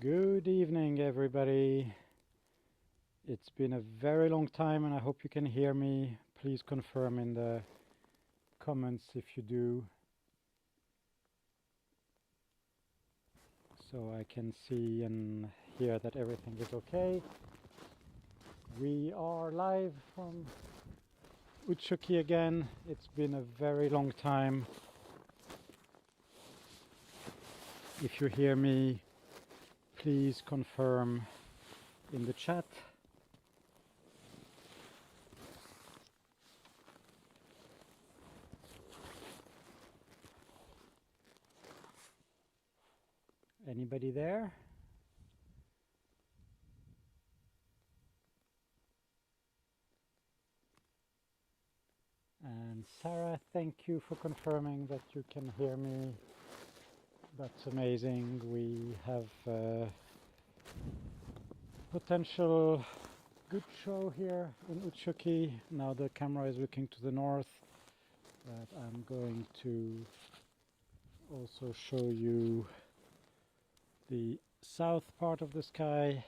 Good evening, everybody. It's been a very long time and I hope you can hear me. Please confirm in the comments if you do, so I can see and hear that everything is okay. We are live from Utsjoki again. It's been a very long time. If you hear me, please confirm in the chat. Anybody there? And Sarah, thank you for confirming that you can hear me. That's amazing. We have potential good show here in Utsjoki. Now the camera is looking to the north, but I'm going to also show you the south part of the sky.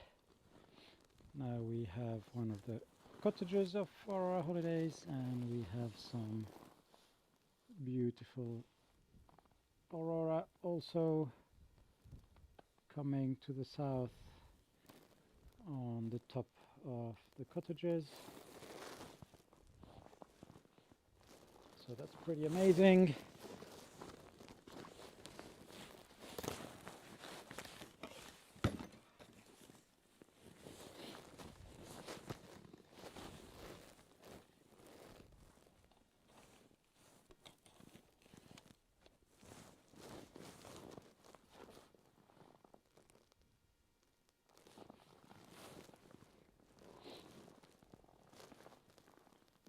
Now we have one of the cottages of Aurora holidays, and we have some beautiful Aurora also coming to the south on the top of the cottages. So that's pretty amazing.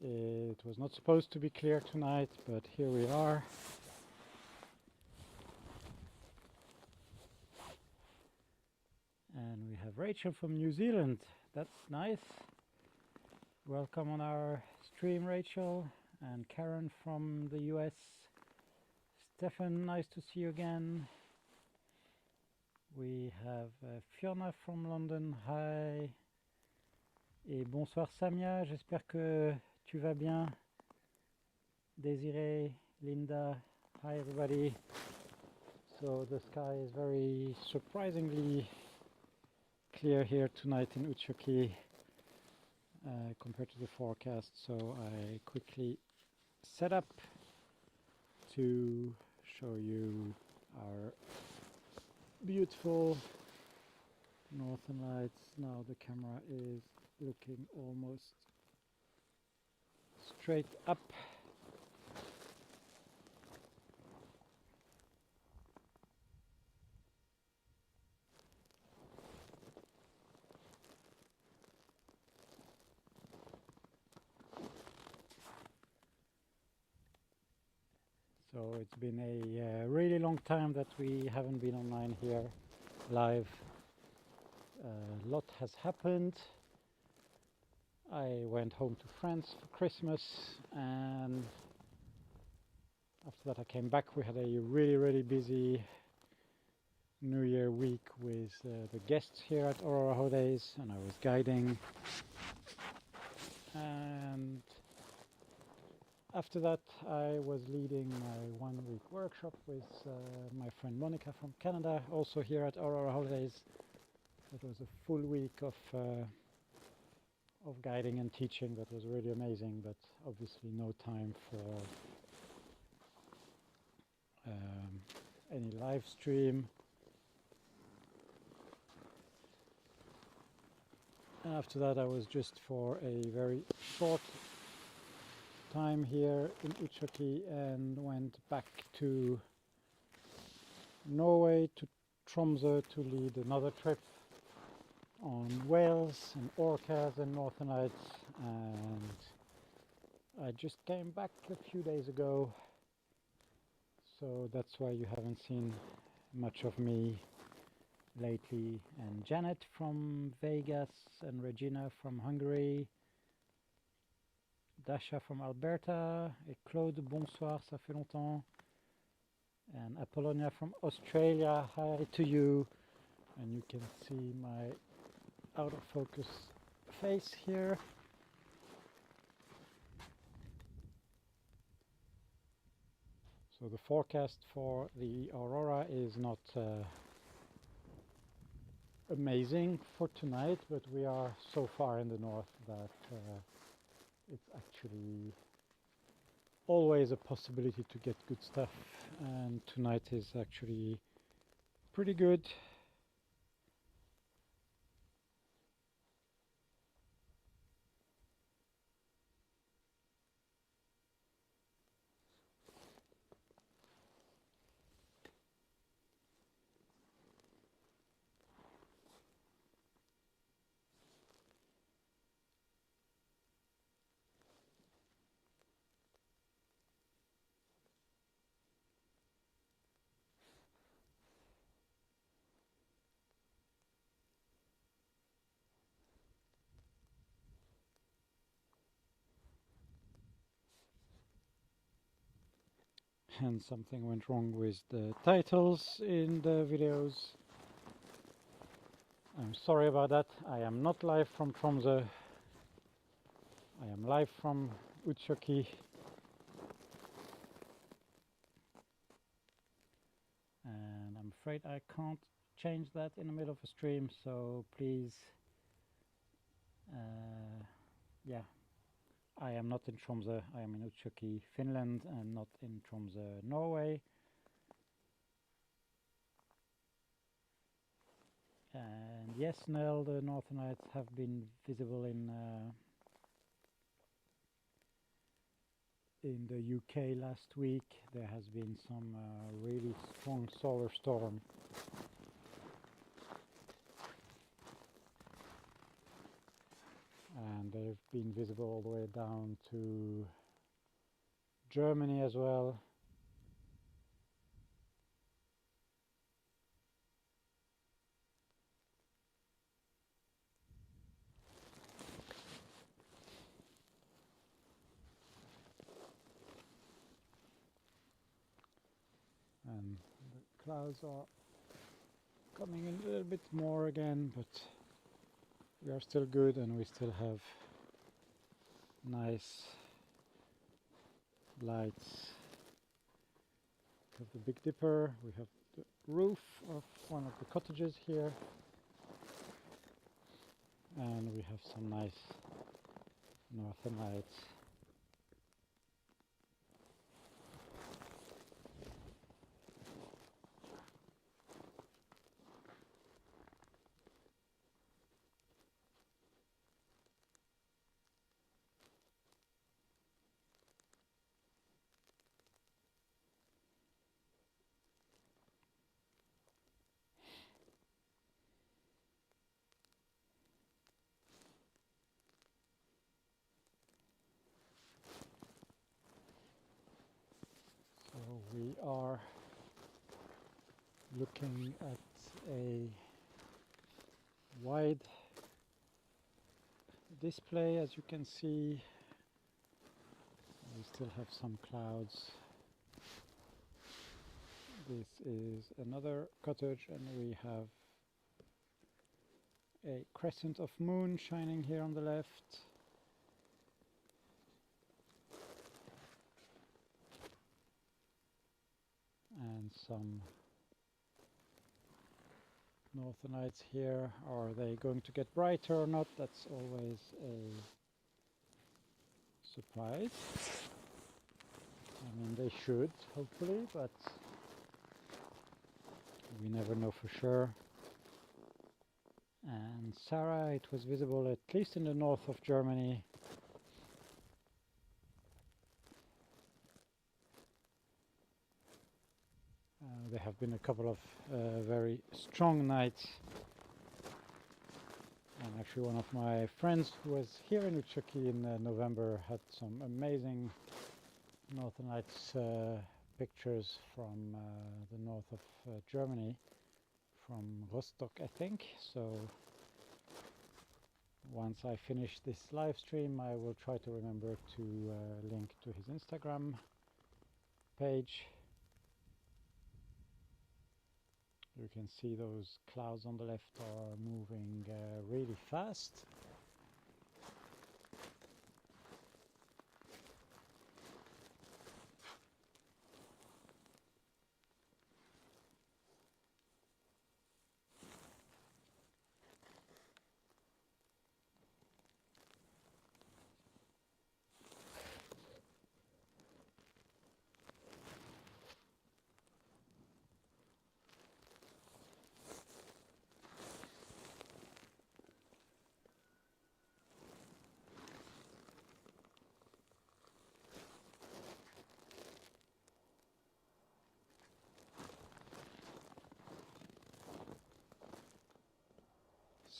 It was not supposed to be clear tonight, but here we are. And we have Rachel from New Zealand. That's nice. Welcome on our stream, Rachel. And Karen from the US. Stefan, nice to see you again. We have Fiona from London. Hi. Et bonsoir Samia, j'espère que tu vas bien. Desiree, Linda, hi everybody. So the sky is very surprisingly clear here tonight in Utsjoki compared to the forecast. So I quickly set up to show you our beautiful northern lights. Now the camera is looking almost straight up. So it's been a really long time that we haven't been online here live. A lot has happened. I went home to France for Christmas, and after that I came back. We had a really busy New Year week with the guests here at Aurora Holidays, and I was guiding. And after that I was leading my 1 week workshop with my friend Monica from Canada, also here at Aurora Holidays. It was a full week of guiding and teaching. That was really amazing, but obviously no time for any live stream. And after that I was just for a very short time here in Utsjoki and went back to Norway, to Tromsø, to lead another trip on whales and orcas and northern lights. And I just came back a few days ago, so that's why you haven't seen much of me lately. And Janet from Vegas, and Regina from Hungary, Dasha from Alberta, et Claude, bonsoir, ça fait longtemps. And Apollonia from Australia, hi to you. and you can see my out of focus face here. So the forecast for the Aurora is not amazing for tonight, but we are so far in the north that it's actually always a possibility to get good stuff, and tonight is actually pretty good. And something went wrong with the titles in the videos. I'm sorry about that. I am not live from Tromsø. I am live from Utsjoki. And I'm afraid I can't change that in the middle of a stream, so please, yeah. I am not in Tromsø, I am in Utsjoki, Finland, and not in Tromsø, Norway. And yes, Nell, the Northern Lights have been visible in the UK last week. There has been some really strong solar storm. And they've been visible all the way down to Germany as well. And the clouds are coming in a little bit more again, but we are still good, and we still have nice lights. We have the Big Dipper, we have the roof of one of the cottages here, and we have some nice northern lights. We are looking at a wide display, as you can see. We still have some clouds. This is another cottage, and we have a crescent of moon shining here on the left. And some northern lights here. Are they going to get brighter or not? That's always a surprise. I mean, they should, hopefully, but we never know for sure. And Sarah, it was visible at least in the north of Germany. There have been a couple of very strong nights, and actually one of my friends who was here in Utsjoki in November had some amazing Northern Lights pictures from the north of Germany, from Rostock, I think. So once I finish this live stream, I will try to remember to link to his Instagram page. You can see those clouds on the left are moving really fast.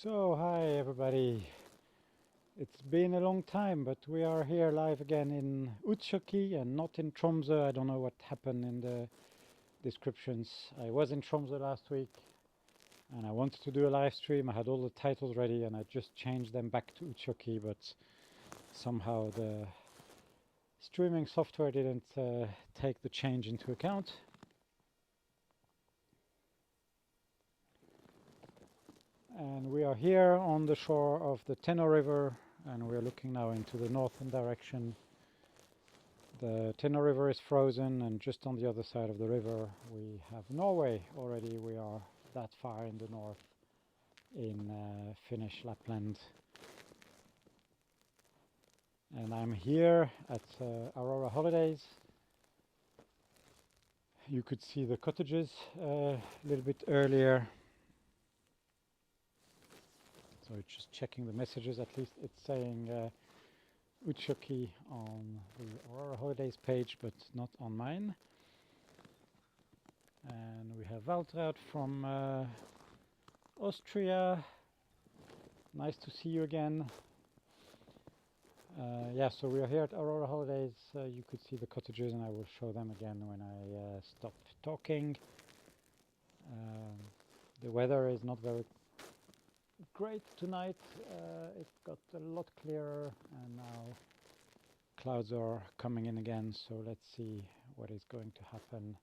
So, hi everybody. It's been a long time, but we are here live again in Utsjoki and not in Tromsø. I don't know what happened in the descriptions. I was in Tromsø last week and I wanted to do a live stream. I had all the titles ready and I just changed them back to Utsjoki, but somehow the streaming software didn't take the change into account. And we are here on the shore of the Tenno River, and we are looking now into the northern direction. The Tenno River is frozen, and just on the other side of the river we have Norway already. We are that far in the north in Finnish Lapland. And I'm here at Aurora Holidays. You could see the cottages a little bit earlier. So it's just checking the messages. At least it's saying Utsjoki on the Aurora Holidays page, but not on mine. And we have Walter out from Austria. Nice to see you again. Yeah, so we are here at Aurora Holidays. You could see the cottages, and I will show them again when I stop talking. The weather is not very great tonight. It got a lot clearer and now clouds are coming in again, so let's see what is going to happen.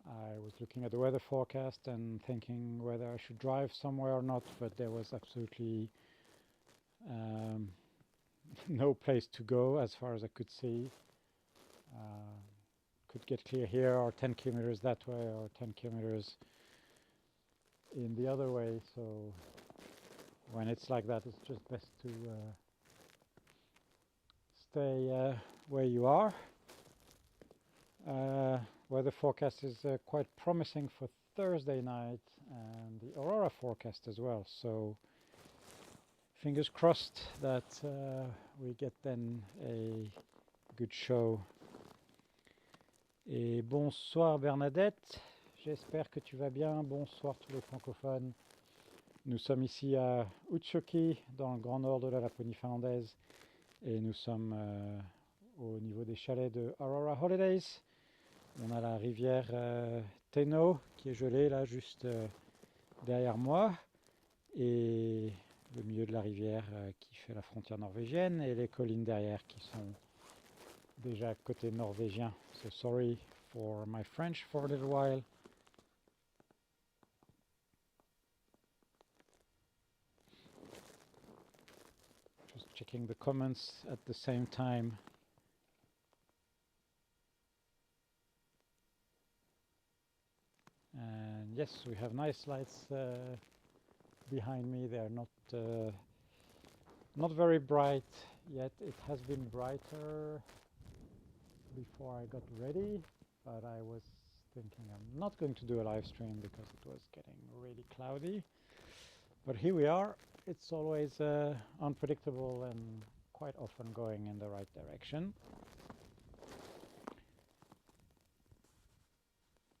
I was looking at the weather forecast and thinking whether I should drive somewhere or not, but there was absolutely no place to go as far as I could see. Could get clear here, or 10 kilometers that way, or 10 kilometers in the other way. So when it's like that, it's just best to stay where you are. Weather forecast is quite promising for Thursday night, and the Aurora forecast as well, so fingers crossed that we get then a good show. Et bonsoir Bernadette, j'espère que tu vas bien. Bonsoir tous les francophones. Nous sommes ici à Utsjoki, dans le grand nord de la Laponie finlandaise, et nous sommes au niveau des chalets de Aurora Holidays. On a la rivière Tenno qui est gelée là juste derrière moi, et le milieu de la rivière qui fait la frontière norvégienne, et les collines derrière qui sont déjà côté norvégien. So sorry for my French for a little while. Just checking the comments at the same time. And yes, we have nice lights behind me. They are not very bright yet. It has been brighter before I got ready, but I was thinking I'm not going to do a live stream because it was getting really cloudy. But here we are. It's always unpredictable and quite often going in the right direction.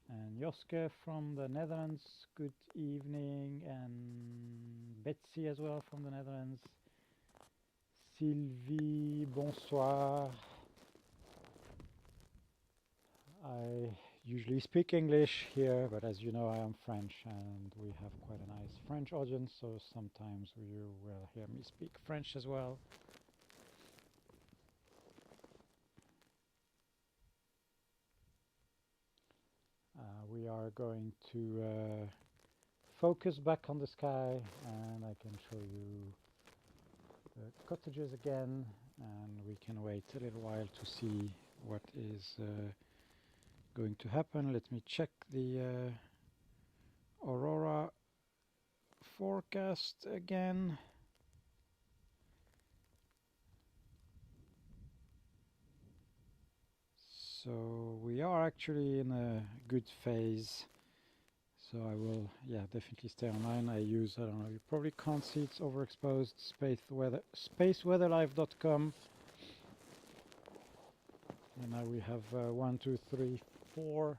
And Joske from the Netherlands, good evening, and Betsy as well from the Netherlands. Sylvie, bonsoir. I usually speak English here, but as you know I am French, and we have quite a nice French audience, so sometimes you will hear me speak French as well. we are going to focus back on the sky, and I can show you the cottages again, and we can wait a little while to see what is going to happen. Let me check the Aurora forecast again. So we are actually in a good phase. So I will, definitely stay online. I use, I don't know, you probably can't see, it's overexposed, spaceweatherlive.com. And now we have 1, 2, 3, 4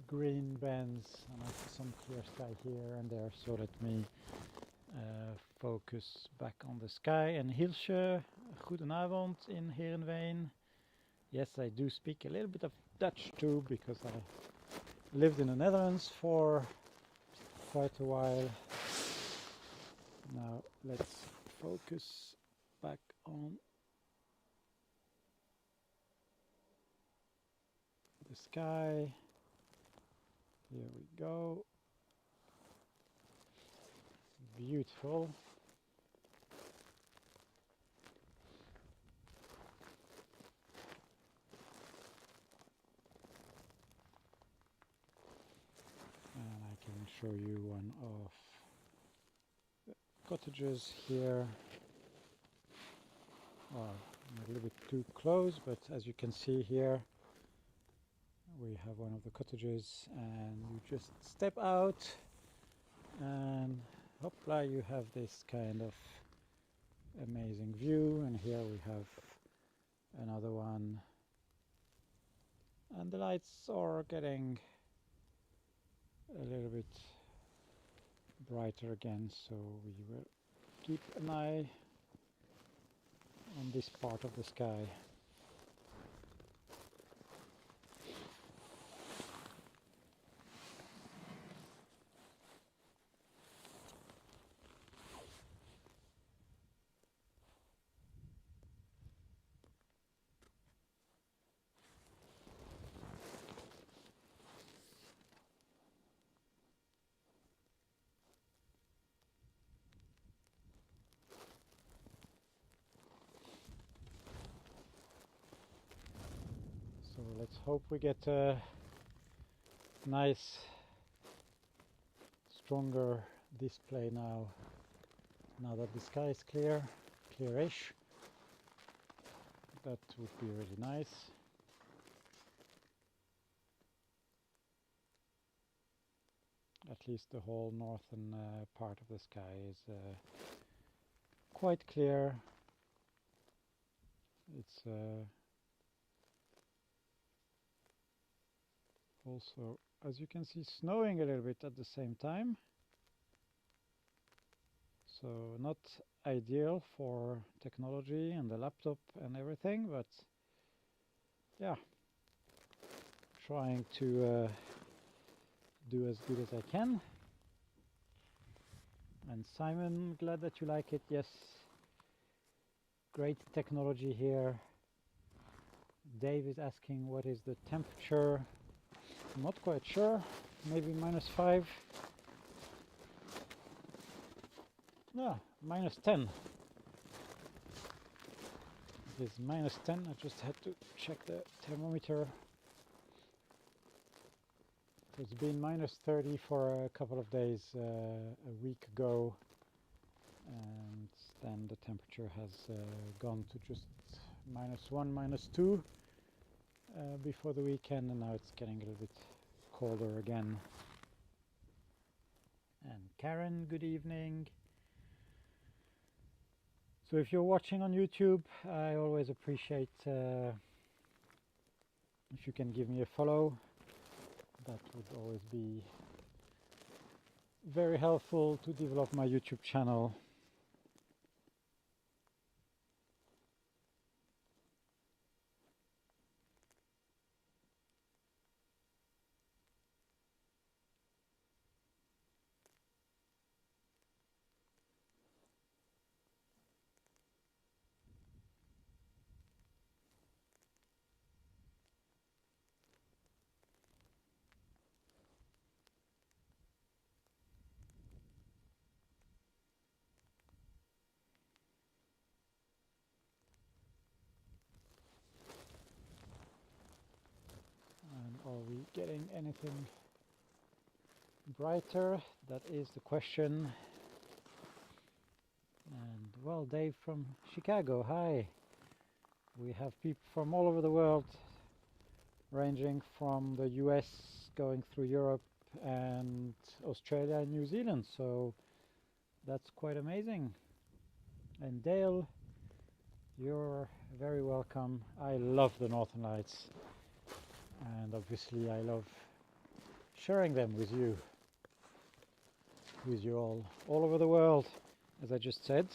green bands, and I see some clear sky here and there. So let me focus back on the sky. And Hilsje, goedenavond in Heerenveen. Yes, I do speak a little bit of Dutch too, because I lived in the Netherlands for quite a while. Now let's focus back on the sky. Here we go. Beautiful. And I can show you one of the cottages here. Well, a little bit too close, but as you can see here, we have one of the cottages, and you just step out and hopla, you have this kind of amazing view. And here we have another one, and the lights are getting a little bit brighter again, so we will keep an eye on this part of the sky. So let's hope we get a nice, stronger display now that the sky is clearish. That would be really nice. At least the whole northern part of the sky is quite clear. It's also, as you can see, snowing a little bit at the same time. So not ideal for technology and the laptop and everything, but yeah, trying to do as good as I can. And Simon, glad that you like it. Yes, great technology here. Dave is asking what is the temperature. I'm not quite sure, maybe -5. Yeah, -10. It is -10. I just had to check the thermometer. It's been -30 for a couple of days a week ago, and then the temperature has gone to just -1, -2 before the weekend, and now it's getting a little bit colder again. And Karen, good evening. So if you're watching on YouTube, I always appreciate if you can give me a follow. That would always be very helpful to develop my YouTube channel. we getting anything brighter? That is the question. And well, Dave from Chicago, hi. We have people from all over the world, ranging from the US, going through Europe and Australia and New Zealand, so that's quite amazing. And Dale, you're very welcome. I love the Northern Lights, and obviously I love sharing them with you all over the world, as I just said.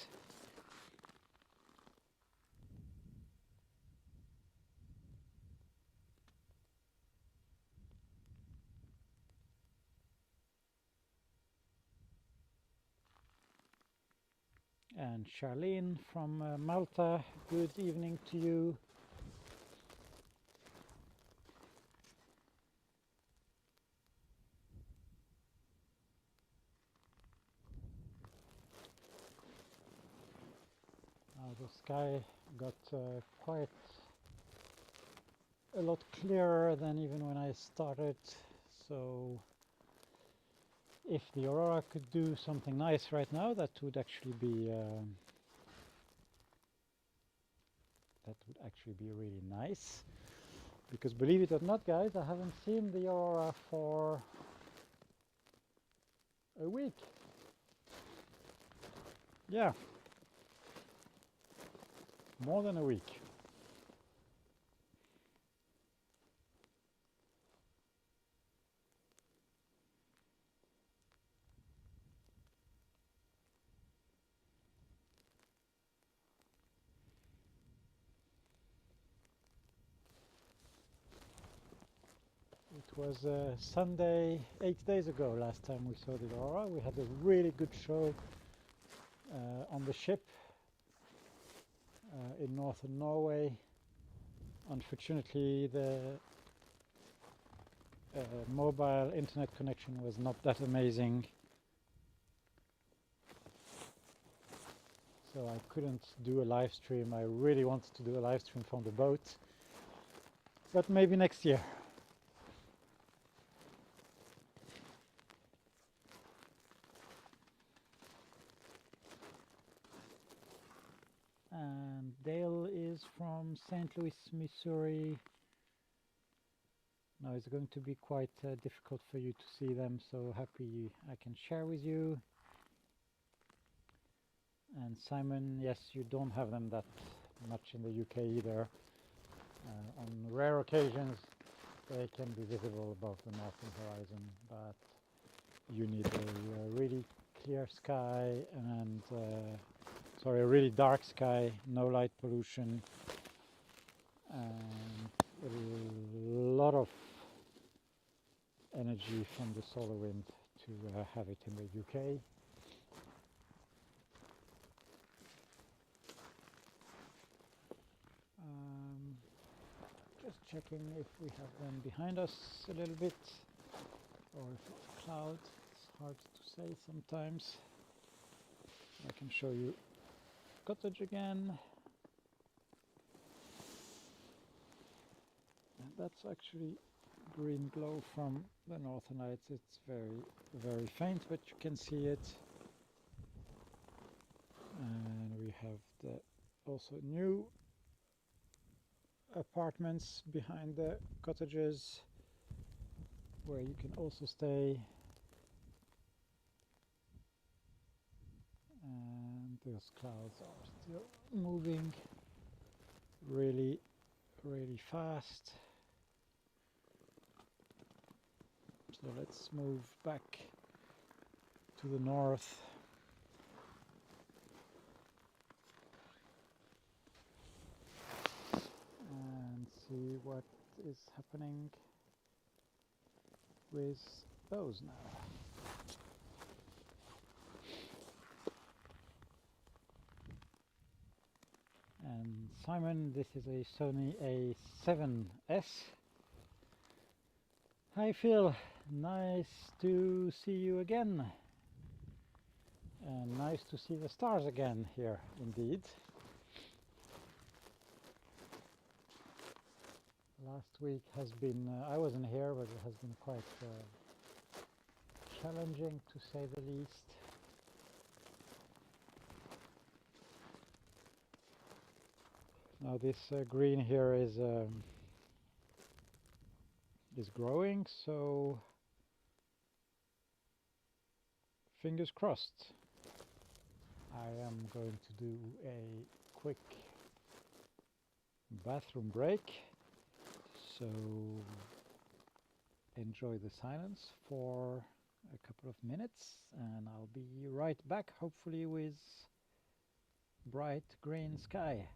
And Charlene from Malta, good evening to you. The sky got quite a lot clearer than even when I started, so if the Aurora could do something nice right now, that would actually be really nice, because believe it or not, guys, I haven't seen the Aurora for a week. Yeah, more than a week. It was Sunday 8 days ago last time we saw the Aurora. We had a really good show on the ship in northern Norway. Unfortunately, the mobile internet connection was not that amazing, so I couldn't do a live stream. I really wanted to do a live stream from the boat, but maybe next year. And Dale is from St. Louis, Missouri. Now it's going to be quite difficult for you to see them, so happy I can share with you. And Simon, yes, you don't have them that much in the UK either. On rare occasions they can be visible above the northern horizon, but you need a really clear sky and a really dark sky, no light pollution, and a lot of energy from the solar wind to have it in the UK. Just checking if we have them behind us a little bit, or if it's cloud. It's hard to say sometimes. I can show you cottage again. And that's actually green glow from the northern lights. It's very faint, but you can see it. And we have the also new apartments behind the cottages where you can also stay, and those clouds are still moving really fast. So let's move back to the north. And see what is happening with those now. And Simon, this is a Sony A7S. Hi Phil, nice to see you again. And nice to see the stars again here, indeed. Last week has been, I wasn't here, but it has been quite challenging to say the least. Now this green here is growing, so fingers crossed. I am going to do a quick bathroom break, so enjoy the silence for a couple of minutes and I'll be right back, hopefully with bright green sky.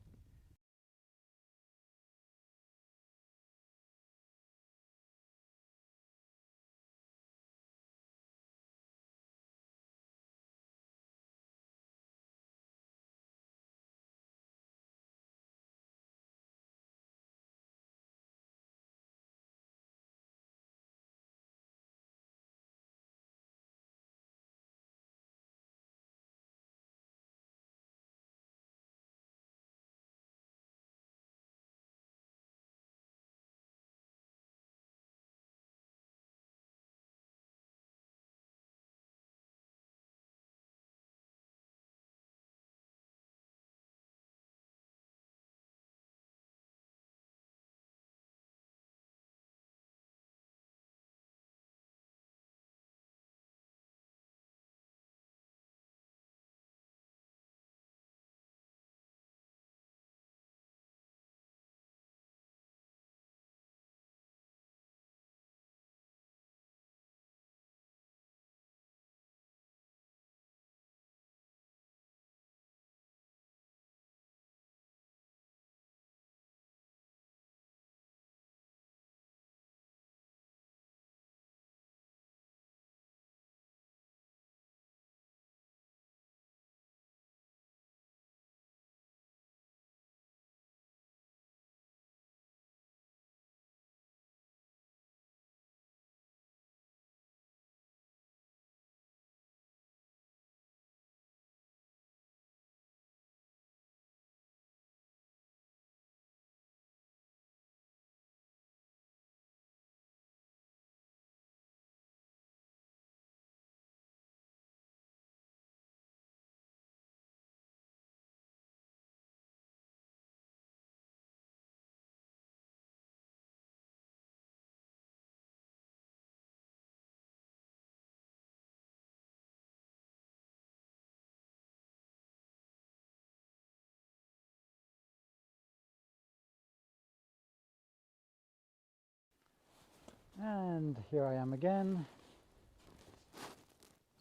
And here I am again.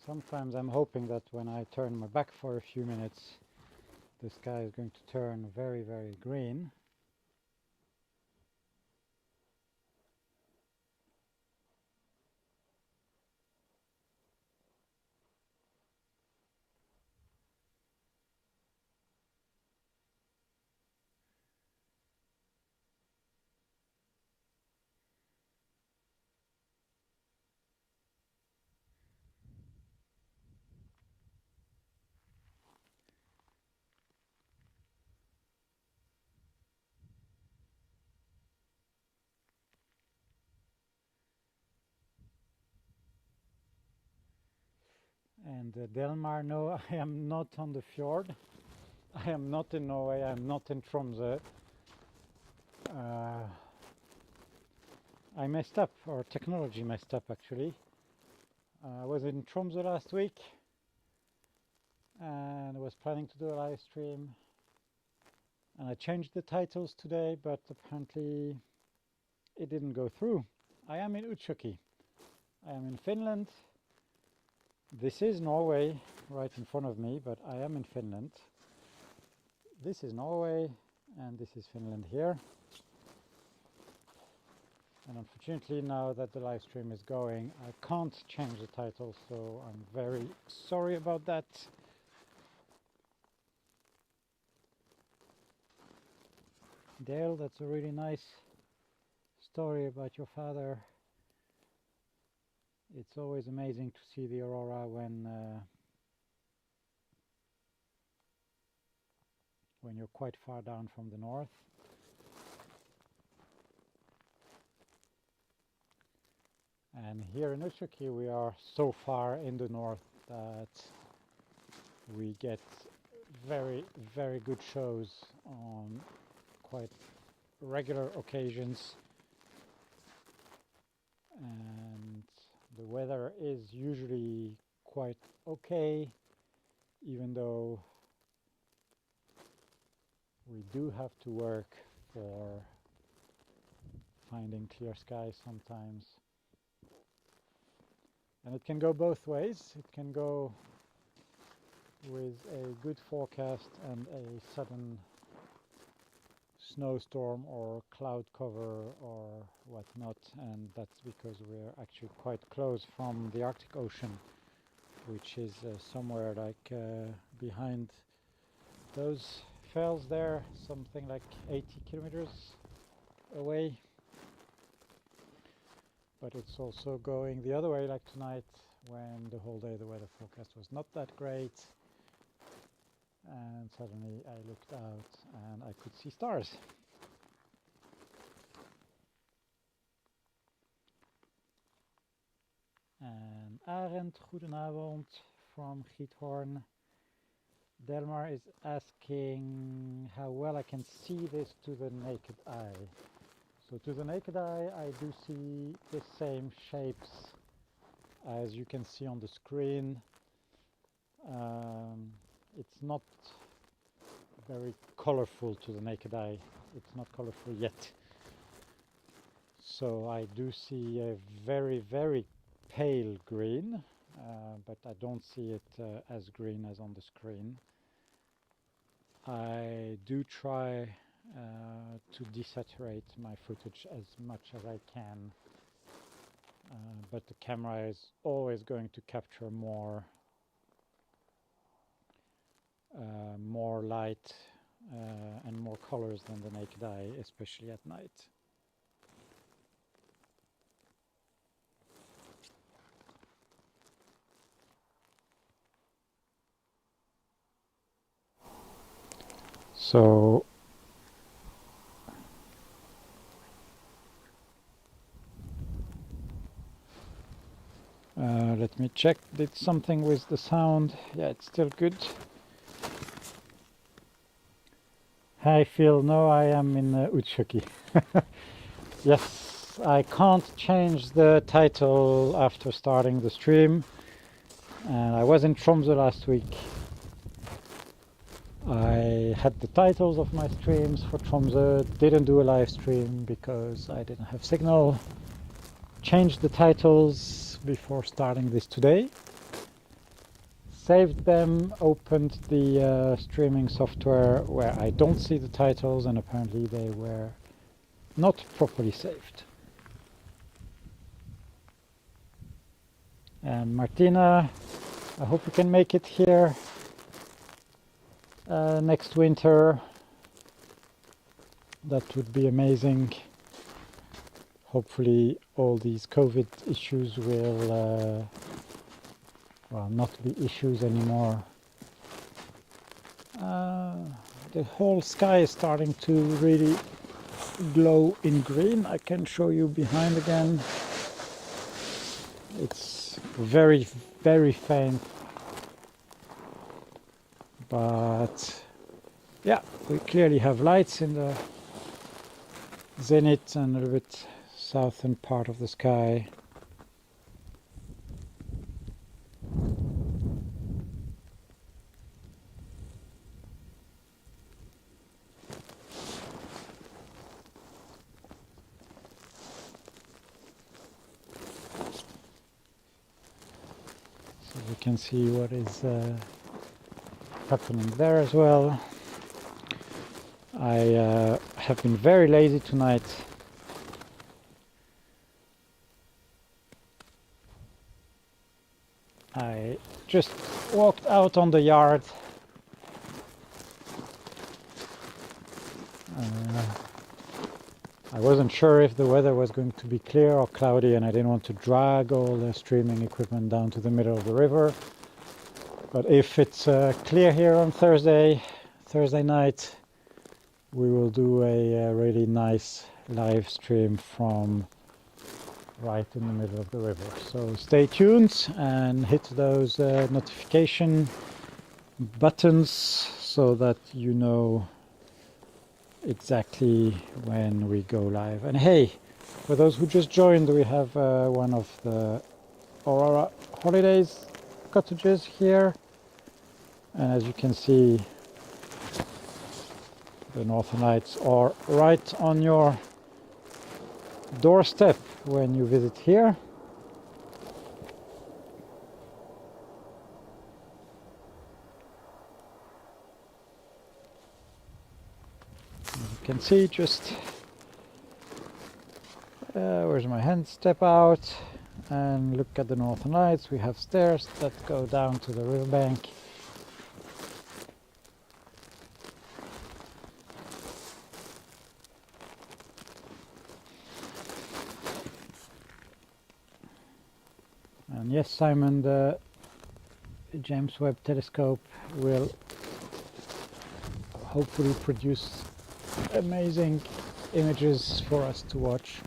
Sometimes I'm hoping that when I turn my back for a few minutes, the sky is going to turn very, very green. And Delmar, no, I am not on the fjord. I am not in Norway, I am not in Tromsø. I messed up, or technology messed up actually. I was in Tromsø last week and I was planning to do a live stream. And I changed the titles today, but apparently it didn't go through. I am in Utsjoki. I am in Finland. This is Norway right in front of me, but I am in Finland. This is Norway and this is Finland here. And unfortunately, now that the live stream is going, I can't change the title, so I'm very sorry about that. Dale, that's a really nice story about your father. It's always amazing to see the aurora when you're quite far down from the north. And here in Utsjoki we are so far in the north that we get very, very good shows on quite regular occasions, and the weather is usually quite okay, even though we do have to work for finding clear skies sometimes. And it can go both ways. It can go with a good forecast and a sudden snowstorm or cloud cover or whatnot, and that's because we're actually quite close from the Arctic Ocean, which is somewhere like behind those fells there, something like 80 kilometers away. But it's also going the other way, like tonight, when the whole day the weather forecast was not that great, and suddenly I looked out and I could see stars. And Arend, goedenavond from Giethorn. Delmar is asking how well I can see this to the naked eye. So to the naked eye I do see the same shapes as you can see on the screen. It's not very colorful to the naked eye. It's not colorful yet. So I do see a very, very pale green, but I don't see it as green as on the screen. I do try to desaturate my footage as much as I can, but the camera is always going to capture more light and more colors than the naked eye, especially at night. So let me check, did something with the sound? Yeah, it's still good. Hi Phil, no, I am in Utsjoki. Yes, I can't change the title after starting the stream. And I was in Tromsø last week. I had the titles of my streams for Tromsø, didn't do a live stream because I didn't have signal. Changed the titles before starting this today. Saved them, opened the streaming software where I don't see the titles, and apparently they were not properly saved. And Martina, I hope you can make it here next winter. That would be amazing. Hopefully all these COVID issues will well, not be issues anymore. The whole sky is starting to really glow in green. I can show you behind again. It's very, very faint. But yeah, we clearly have lights in the zenith and a little bit southern part of the sky. So we can see what is happening there as well. I have been very lazy tonight. I just walked out on the yard. I wasn't sure if the weather was going to be clear or cloudy, and I didn't want to drag all the streaming equipment down to the middle of the river. But if it's clear here on Thursday night, we will do a really nice live stream from right in the middle of the river. So stay tuned and hit those notification buttons so that you know exactly when we go live. And hey, for those who just joined, we have one of the Aurora holidays cottages here, and as you can see, the Northern Lights are right on your doorstep when you visit here. As you can see, just where's my hand? Step out and look at the Northern Lights. We have stairs that go down to the riverbank. And yes, Simon, the James Webb Telescope will hopefully produce amazing images for us to watch.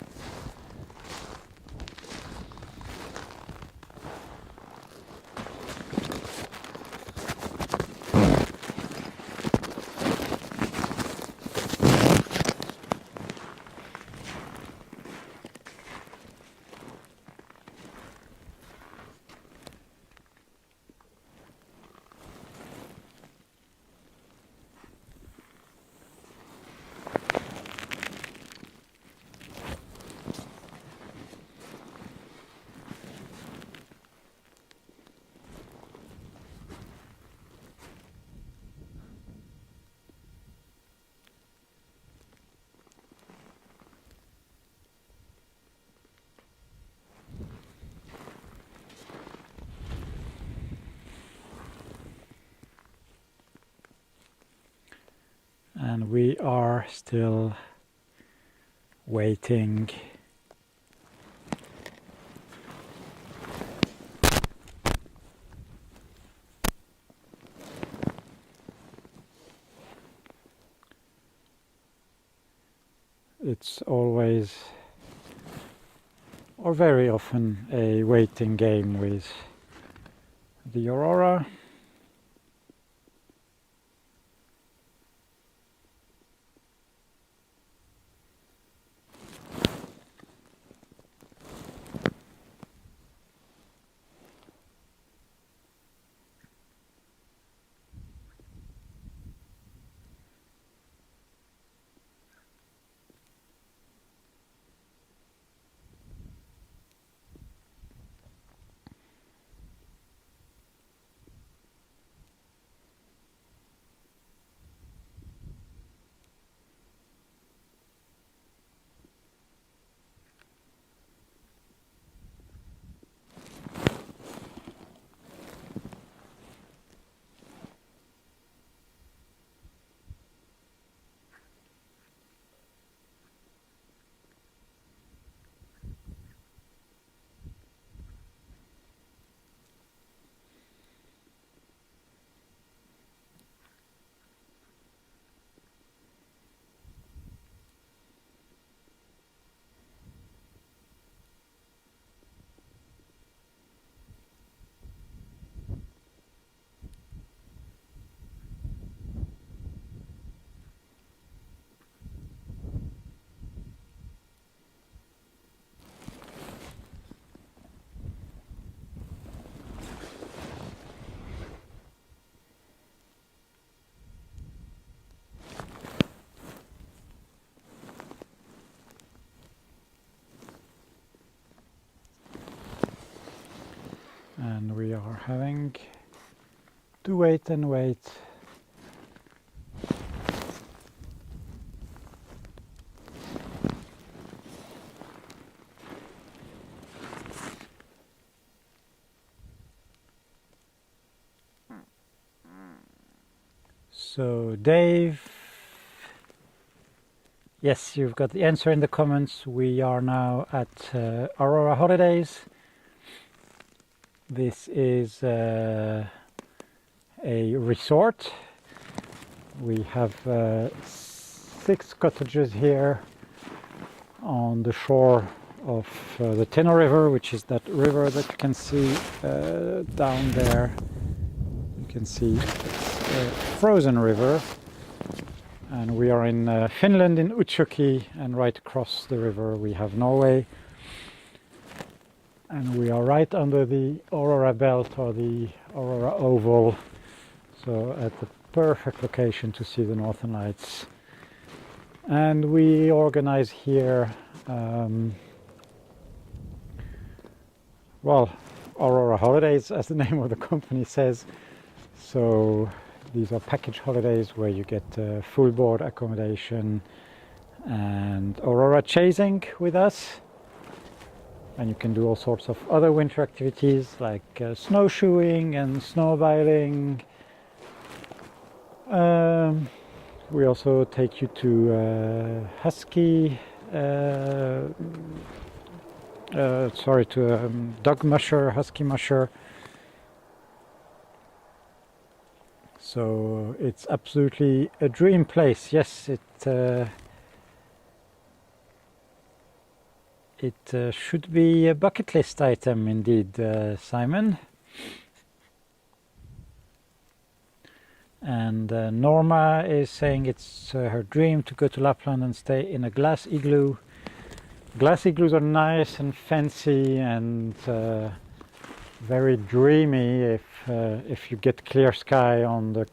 And we are still waiting. It's always, or very often, a waiting game with the Aurora. And we are having to wait and wait. So Dave, yes, you've got the answer in the comments. We are now at Aurora Holidays. This is a resort. We have 6 cottages here on the shore of the Teno River, which is that river that you can see down there. You can see it's a frozen river, and we are in Finland, in Utsjoki, and right across the river we have Norway, and we are right under the Aurora belt, or the Aurora oval, so at the perfect location to see the Northern Lights. And we organize here well, Aurora holidays, as the name of the company says. So these are package holidays where you get full board accommodation and Aurora chasing with us, and you can do all sorts of other winter activities like snowshoeing and snowmobiling. We also take you to dog musher, husky musher. So it's absolutely a dream place. Yes, it should be a bucket list item indeed, Simon. And Norma is saying it's her dream to go to Lapland and stay in a glass igloo. Glass igloos are nice and fancy and very dreamy if you get clear sky on the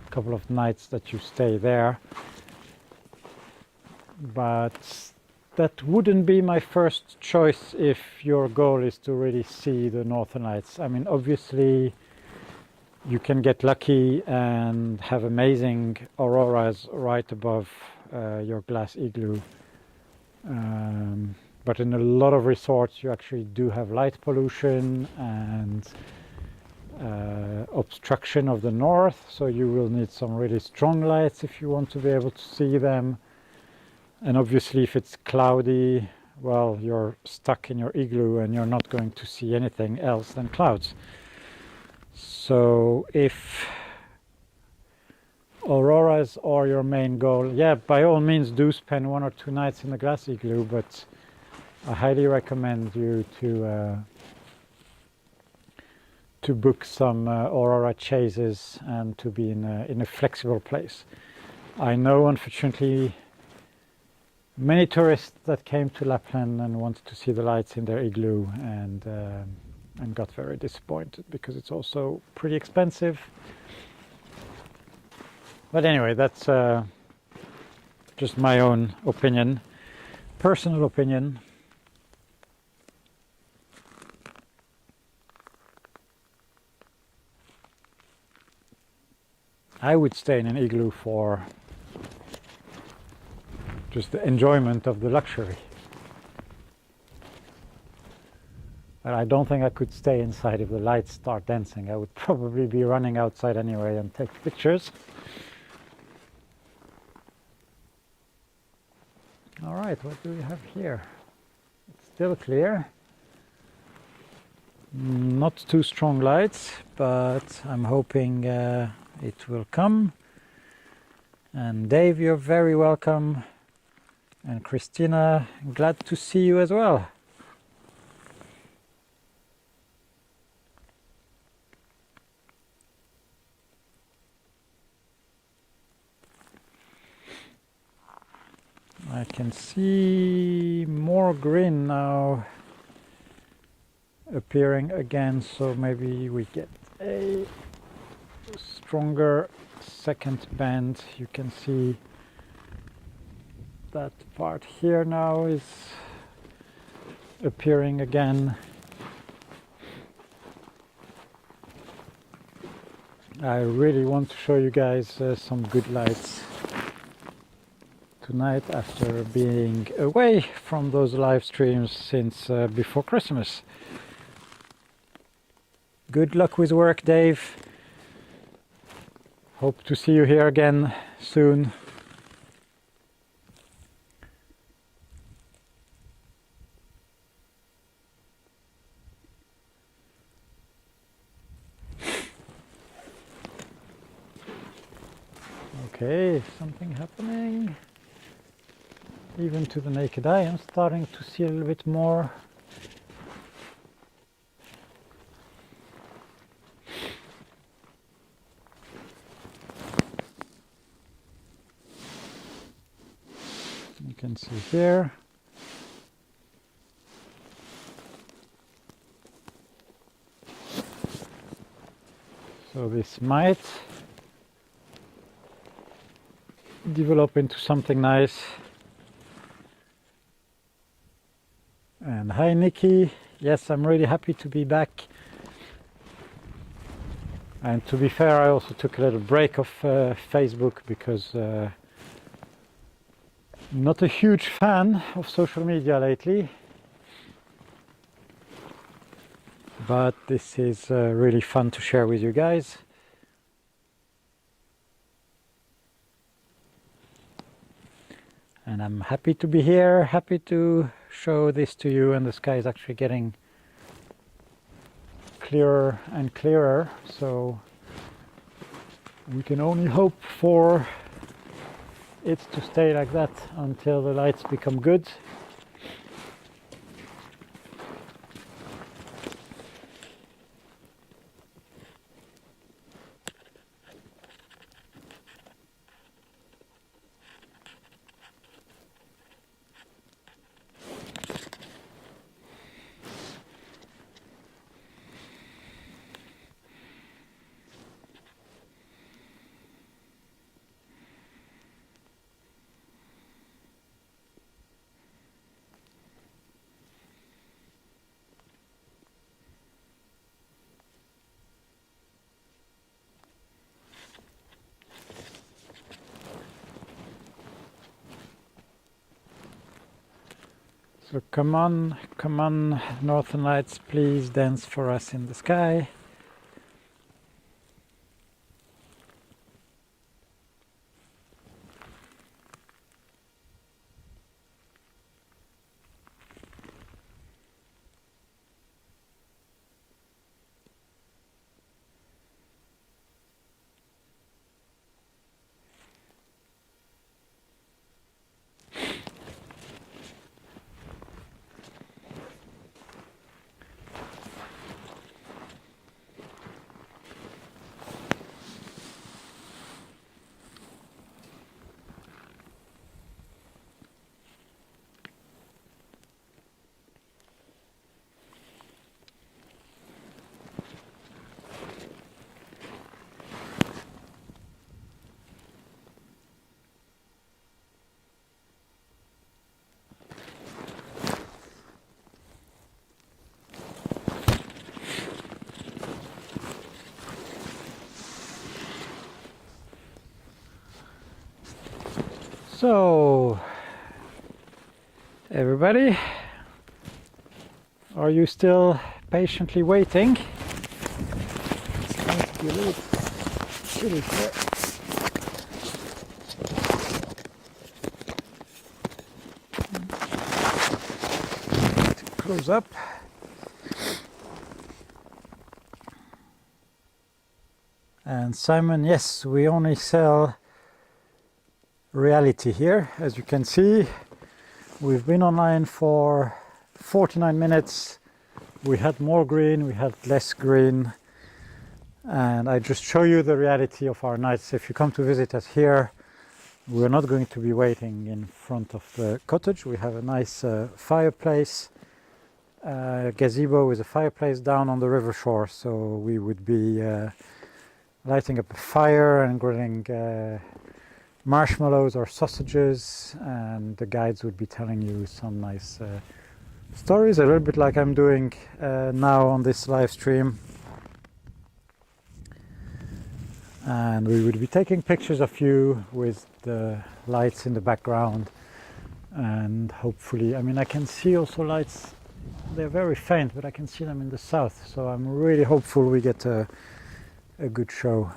couple of nights that you stay there. But that wouldn't be my first choice if your goal is to really see the Northern Lights. I mean, obviously you can get lucky and have amazing auroras right above your glass igloo. But in a lot of resorts you actually do have light pollution and obstruction of the north, so you will need some really strong lights if you want to be able to see them. And obviously if it's cloudy, well, you're stuck in your igloo and you're not going to see anything else than clouds. So if auroras are your main goal, yeah, by all means do spend 1 or 2 nights in the glass igloo, but I highly recommend you to book some aurora chases and to be in a flexible place. I know, unfortunately, many tourists that came to Lapland and wanted to see the lights in their igloo and got very disappointed because it's also pretty expensive. But anyway, that's just my own opinion, personal opinion. I would stay in an igloo for just the enjoyment of the luxury. But I don't think I could stay inside if the lights start dancing. I would probably be running outside anyway and take pictures. All right, what do we have here? It's still clear. Not too strong lights, but I'm hoping it will come. And Dave, you're very welcome. And Christina, glad to see you as well. I can see more green now appearing again, so maybe we get a stronger second band. You can see that part here now is appearing again. I really want to show you guys some good lights tonight after being away from those live streams since before Christmas. Good luck with work, Dave. Hope to see you here again soon. Okay, something happening. even to the naked eye. I'm starting to see a little bit more. You can see here. So this might develop into something nice. And hi Nikki, yes, I'm really happy to be back. And to be fair, I also took a little break of Facebook because I'm not a huge fan of social media lately. But this is really fun to share with you guys. And I'm happy to be here, happy to show this to you, and the sky is actually getting clearer and clearer, so we can only hope for it to stay like that until the lights become good. So come on, Northern Lights, please dance for us in the sky. So, everybody, are you still patiently waiting? It's going to be a little chilly here. Close up. And Simon, yes, we only sell reality here. As you can see, we've been online for 49 minutes. We had more green, we had less green, and I just show you the reality of our nights. If you come to visit us here, we're not going to be waiting in front of the cottage. We have a nice fireplace, gazebo with a fireplace down on the river shore, so we would be lighting up a fire and grilling marshmallows or sausages, and the guides would be telling you some nice stories, a little bit like I'm doing now on this live stream. And we would be taking pictures of you with the lights in the background, and hopefully, I mean, I can see also lights, they're very faint, but I can see them in the south, so I'm really hopeful we get a good show.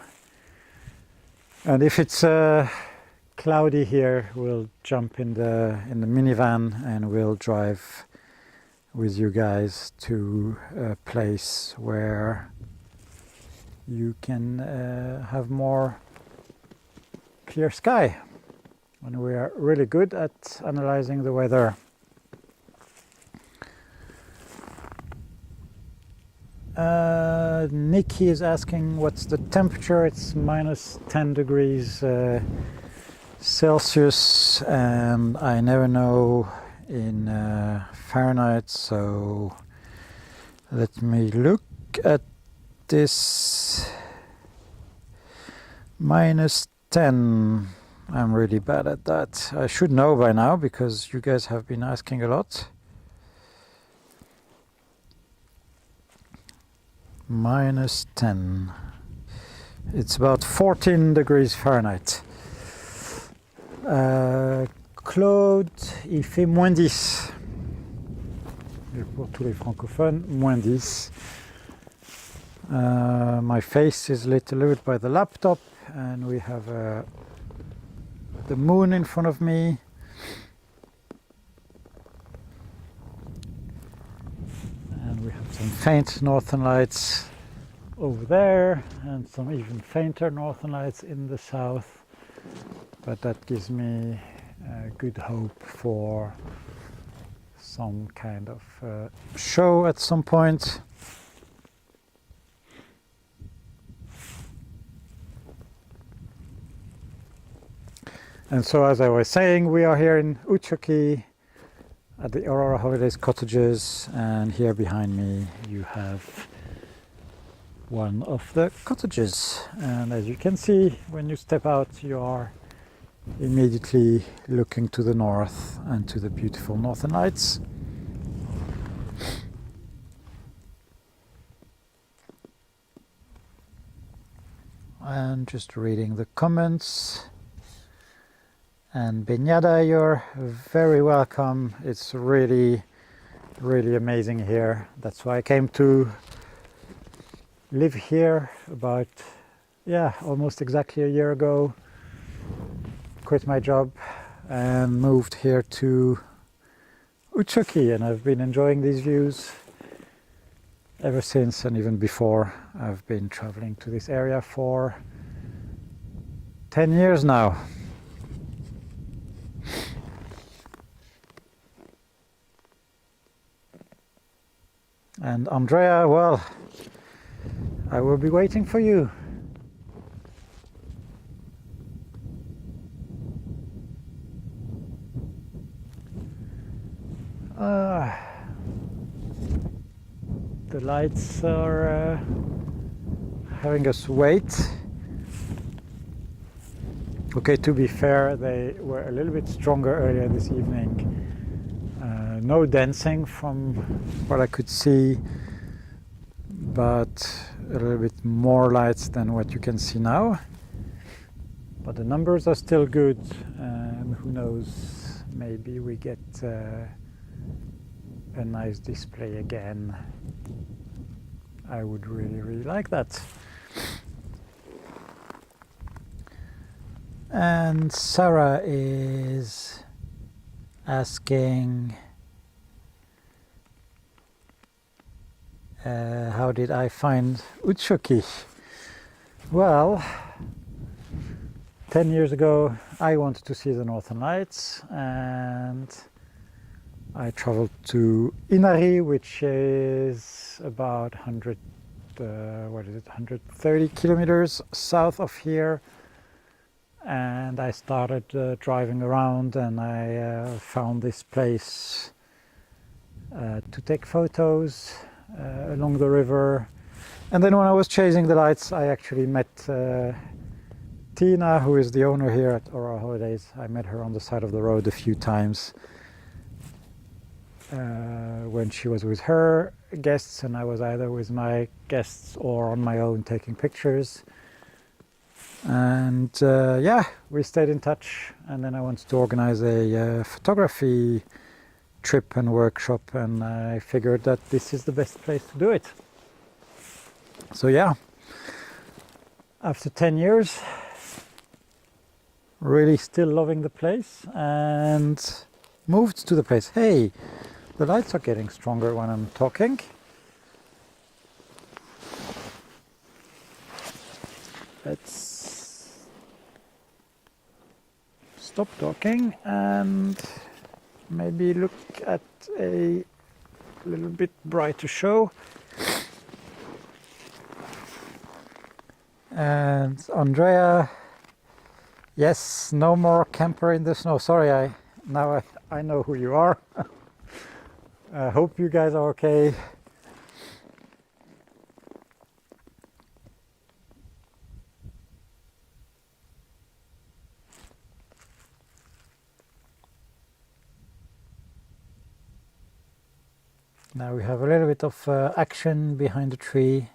And if it's cloudy here, we'll jump in the minivan and we'll drive with you guys to a place where you can have more clear sky. and we are really good at analyzing the weather. Nikki is asking what's the temperature. It's minus 10 degrees Celsius, and I never know in Fahrenheit, so let me look at this. Minus 10. I'm really bad at that. I should know by now because you guys have been asking a lot. Minus 10. It's about 14 degrees Fahrenheit. Claude, il fait moins 10. Et pour tous les francophones, moins 10. My face is lit a little bit by the laptop, and we have the moon in front of me. And we have some faint northern lights over there, and some even fainter northern lights in the south. But that gives me good hope for some kind of show at some point. And so, as I was saying, we are here in Utsjoki at the Aurora Holidays cottages, and here behind me you have one of the cottages. And as you can see, when you step out, you are immediately looking to the north and to the beautiful northern lights. And just reading the comments. And Benyada, you're very welcome. It's really, really amazing here. That's why I came to live here about, almost exactly a year ago. Quit my job and moved here to Utsjoki, and I've been enjoying these views ever since, and even before. I've been traveling to this area for 10 years now. And Andrea, well, I will be waiting for you. The lights are having us wait. Okay, to be fair, they were a little bit stronger earlier this evening. No dancing from what I could see, but a little bit more lights than what you can see now. But the numbers are still good, and who knows, maybe we get a nice display again. I would really, really like that. And Sarah is asking, how did I find Utsjoki? Well, 10 years ago I wanted to see the Northern Lights, and I traveled to Inari, which is about 130 kilometers south of here. And I started driving around, and I found this place to take photos along the river. And then when I was chasing the lights, I actually met Tina, who is the owner here at Aurora Holidays. I met her on the side of the road a few times when she was with her guests, and I was either with my guests or on my own taking pictures. And we stayed in touch, and then I wanted to organize a photography trip and workshop, and I figured that this is the best place to do it. So yeah, after 10 years, really still loving the place, and moved to the place. Hey, the lights are getting stronger when I'm talking. Let's stop talking and maybe look at a little bit brighter show. And Andrea, yes, no more camper in the snow. Sorry, now I know who you are. I hope you guys are okay. Now we have a little bit of action behind the tree.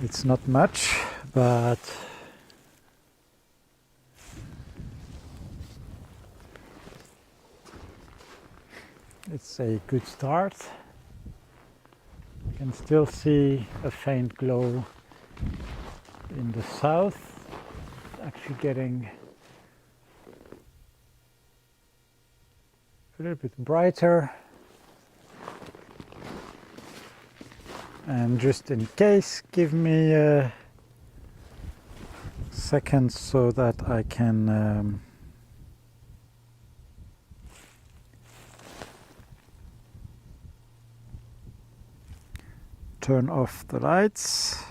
It's not much, but it's a good start. You can still see a faint glow in the south. It's actually getting a little bit brighter. And just in case, give me a second so that I can turn off the lights.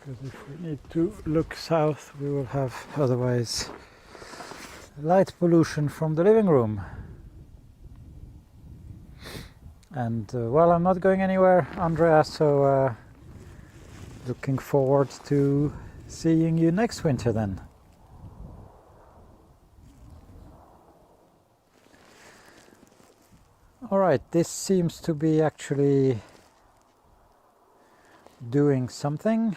Because if we need to look south, we will have otherwise light pollution from the living room. And well, I'm not going anywhere, Andrea, so looking forward to seeing you next winter then. Alright, this seems to be actually doing something.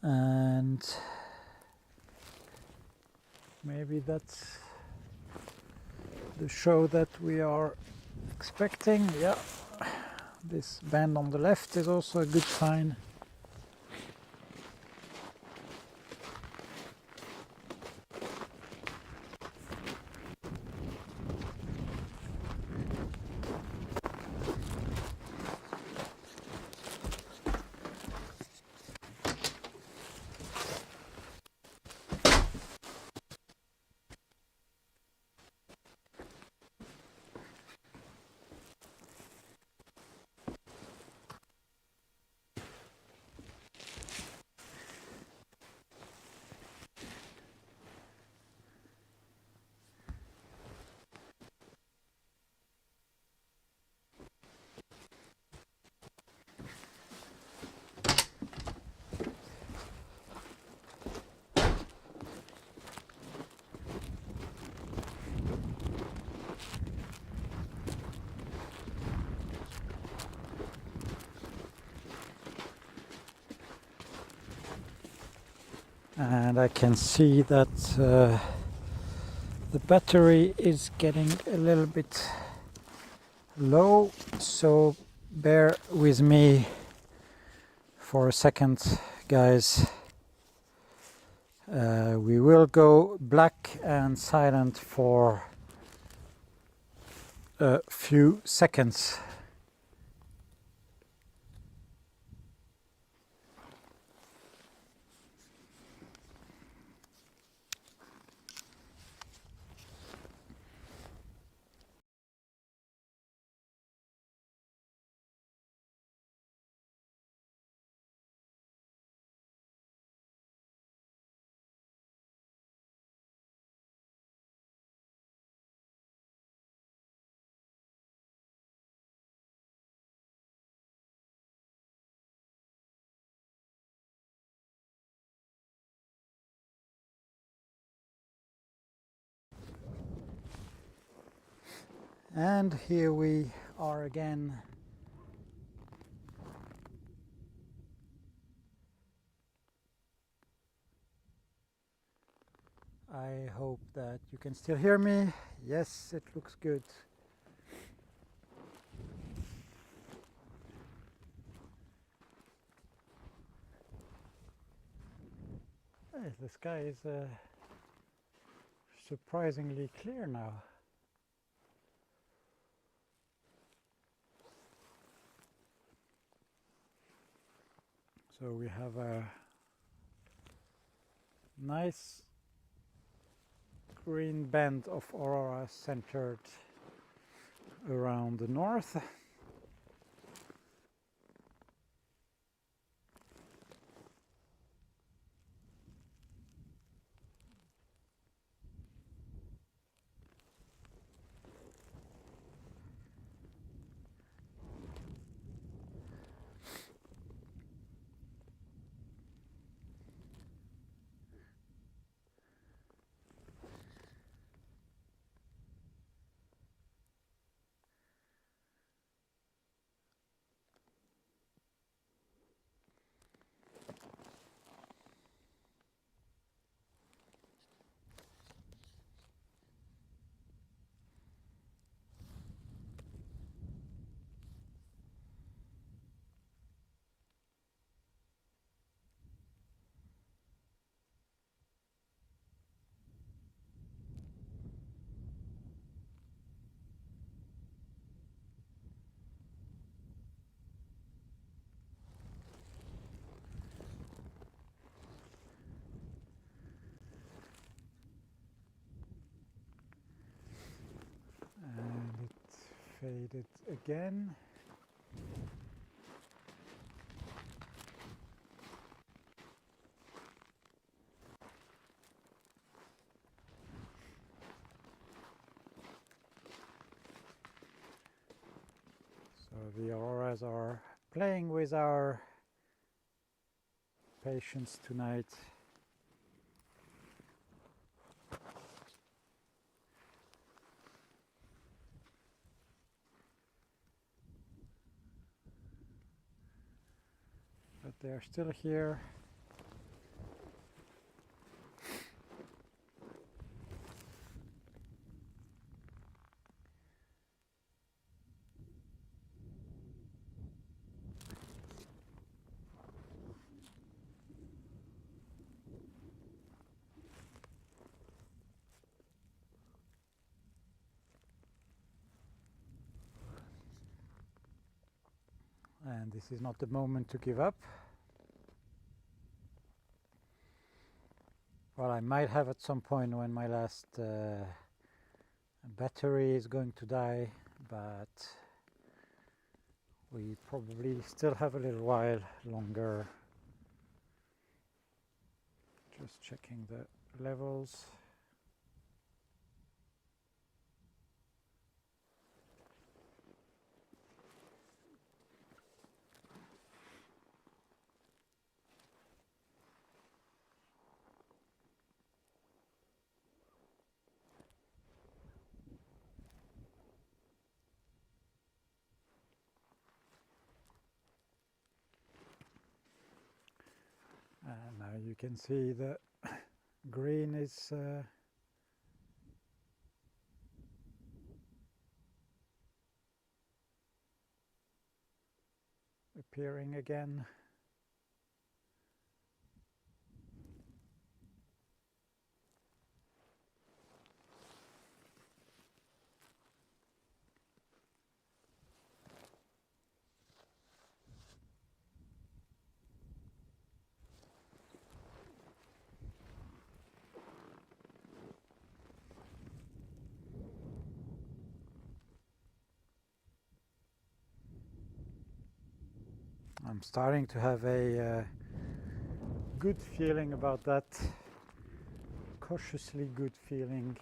And maybe that's the show that we are expecting. Yeah, this band on the left is also a good sign. And I can see that the battery is getting a little bit low, so bear with me for a second, guys. We will go black and silent for a few seconds. And here we are again. I hope that you can still hear me. Yes, it looks good. The sky is surprisingly clear now. So we have a nice green band of Aurora centered around the north. And it faded again. So the auroras are playing with our patience tonight. But they're still here. And this is not the moment to give up. Well, I might have at some point when my last battery is going to die, but we probably still have a little while longer. Just checking the levels. And now you can see the green is appearing again. I'm starting to have a good feeling about that, cautiously good feeling.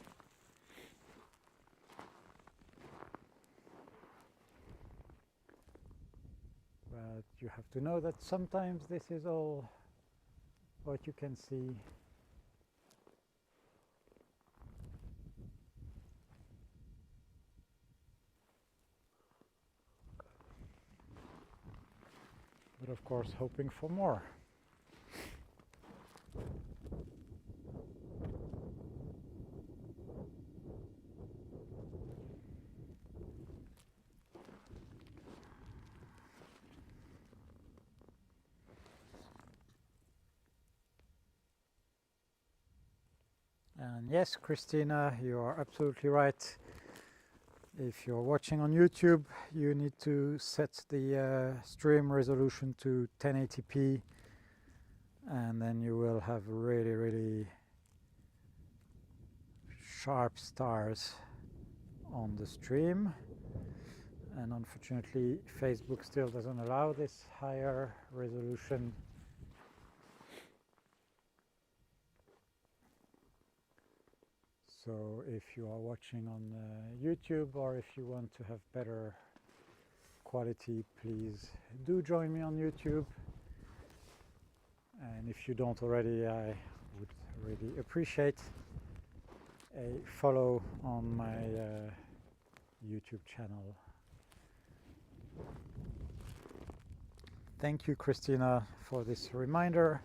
But you have to know that sometimes this is all what you can see. but of course hoping for more. And yes, Christina, you are absolutely right. If you're watching on YouTube, you need to set the stream resolution to 1080p, and then you will have really sharp stars on the stream. And unfortunately, Facebook still doesn't allow this higher resolution. So if you are watching on YouTube, or if you want to have better quality, please do join me on YouTube. And if you don't already, I would really appreciate a follow on my YouTube channel. Thank you, Christina, for this reminder.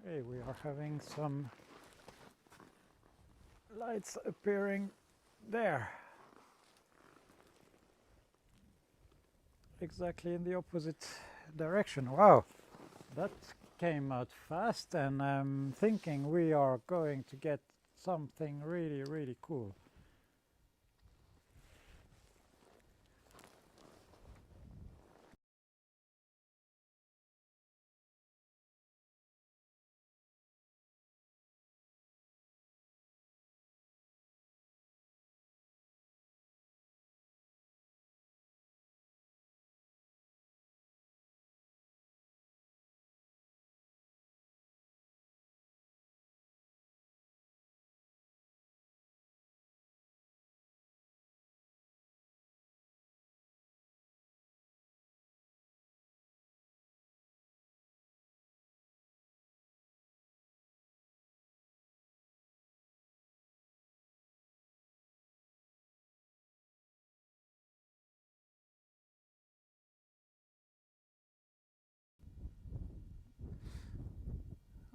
Hey, we are having some lights appearing there. Exactly in the opposite direction. Wow, that came out fast, and I'm thinking we are going to get something really cool.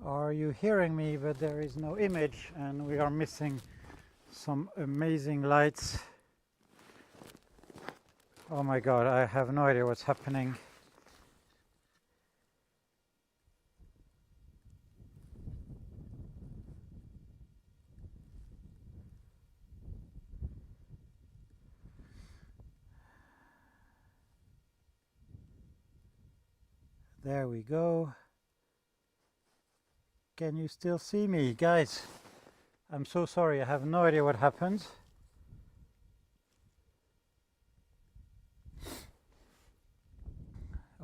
Are you hearing me? But there is no image, and we are missing some amazing lights. Oh my god, I have no idea what's happening. There we go. Can you still see me, guys? I'm so sorry, I have no idea what happened.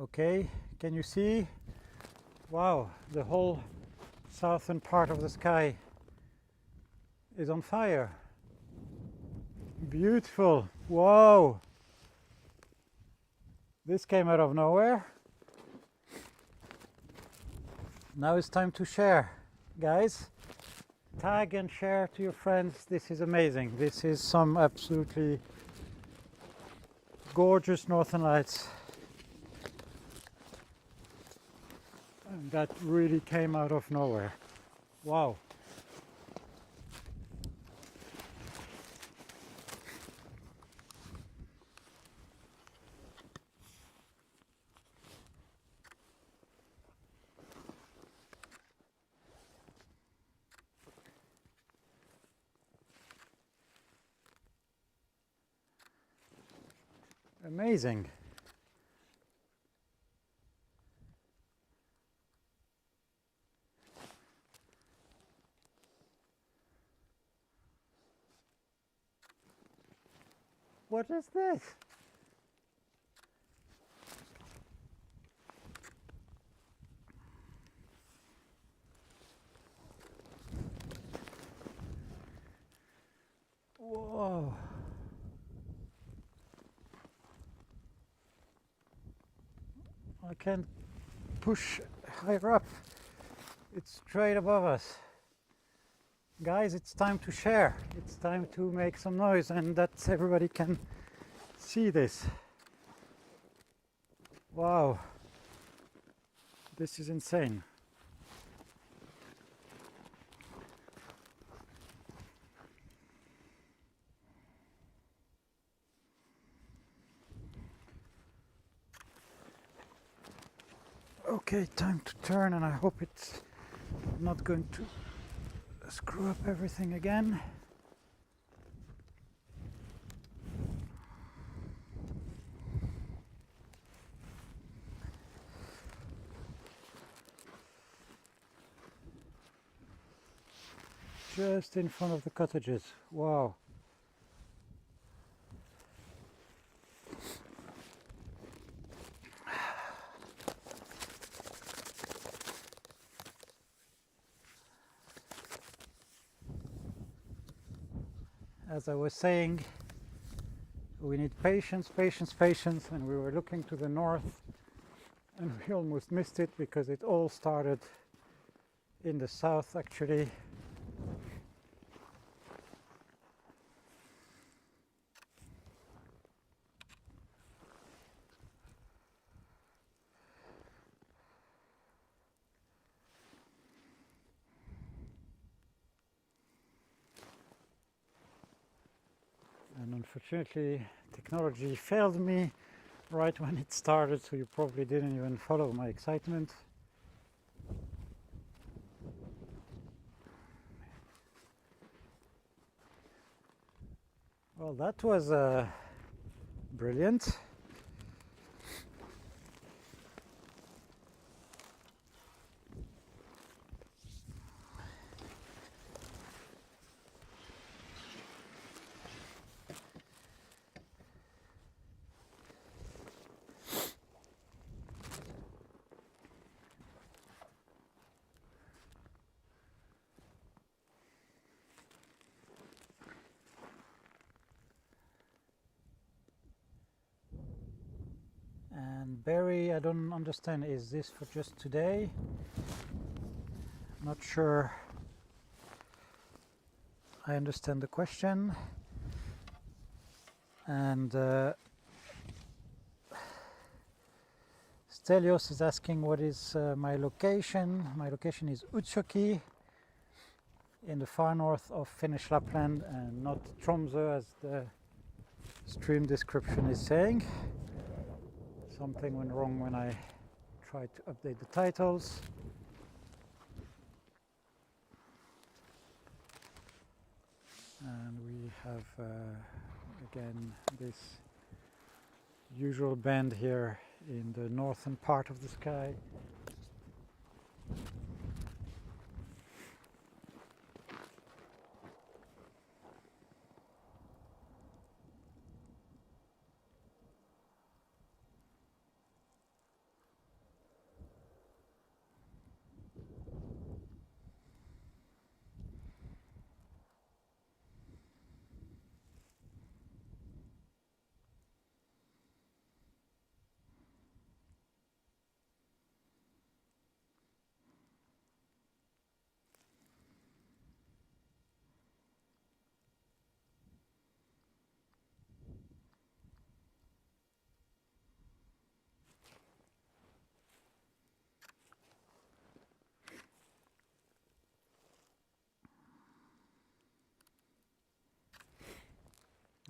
Okay, can you see? Wow, the whole southern part of the sky is on fire. Beautiful. Whoa! This came out of nowhere. Now it's time to share, guys. Tag and share to your friends. This is amazing. This is some absolutely gorgeous northern lights. And that really came out of nowhere. Wow. Amazing. What is this? Whoa. I can't push higher up. It's straight above us. Guys, it's time to share. It's time to make some noise and that everybody can see this. Wow. This is insane. Okay, time to turn, and I hope it's not going to screw up everything again. Just in front of the cottages. Wow. As I was saying, we need patience, patience, patience, and we were looking to the north and we almost missed it because it all started in the south actually. And unfortunately, technology failed me right when it started, so you probably didn't even follow my excitement. Well, that was brilliant. And Barry, I don't understand, is this for just today? Not sure I understand the question. And Stelios is asking what is my location. My location is Utsjoki in the far north of Finnish Lapland and not Tromsø as the stream description is saying. Something went wrong when I tried to update the titles. And we have again this usual band here in the northern part of the sky.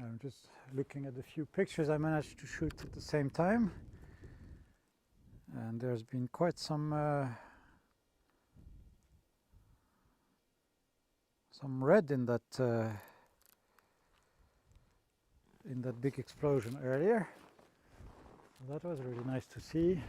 I'm just looking at the few pictures I managed to shoot at the same time, and there's been quite some red in that big explosion earlier. That was really nice to see.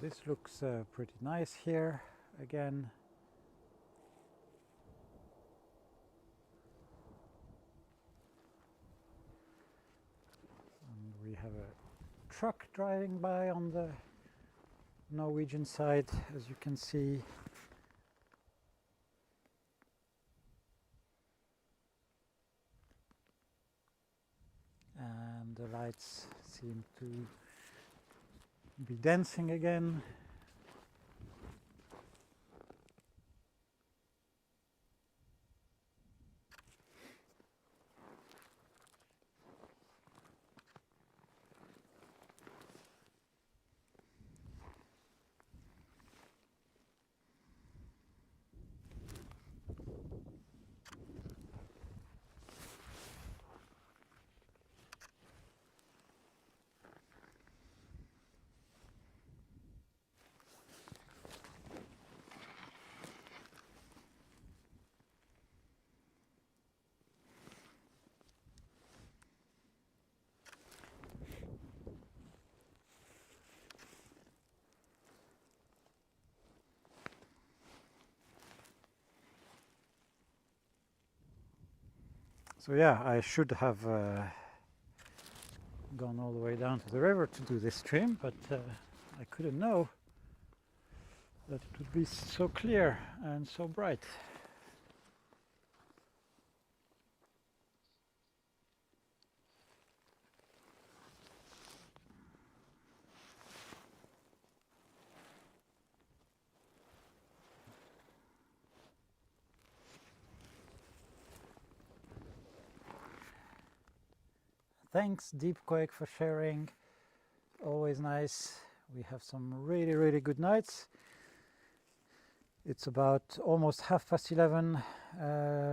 this looks pretty nice here again. And we have a truck driving by on the Norwegian side, as you can see. And the lights seem to be dancing again. So yeah, I should have gone all the way down to the river to do this stream, but I couldn't know that it would be so clear and so bright. Thanks Deepquake for sharing, always nice. We have some really good nights. It's about almost 11:30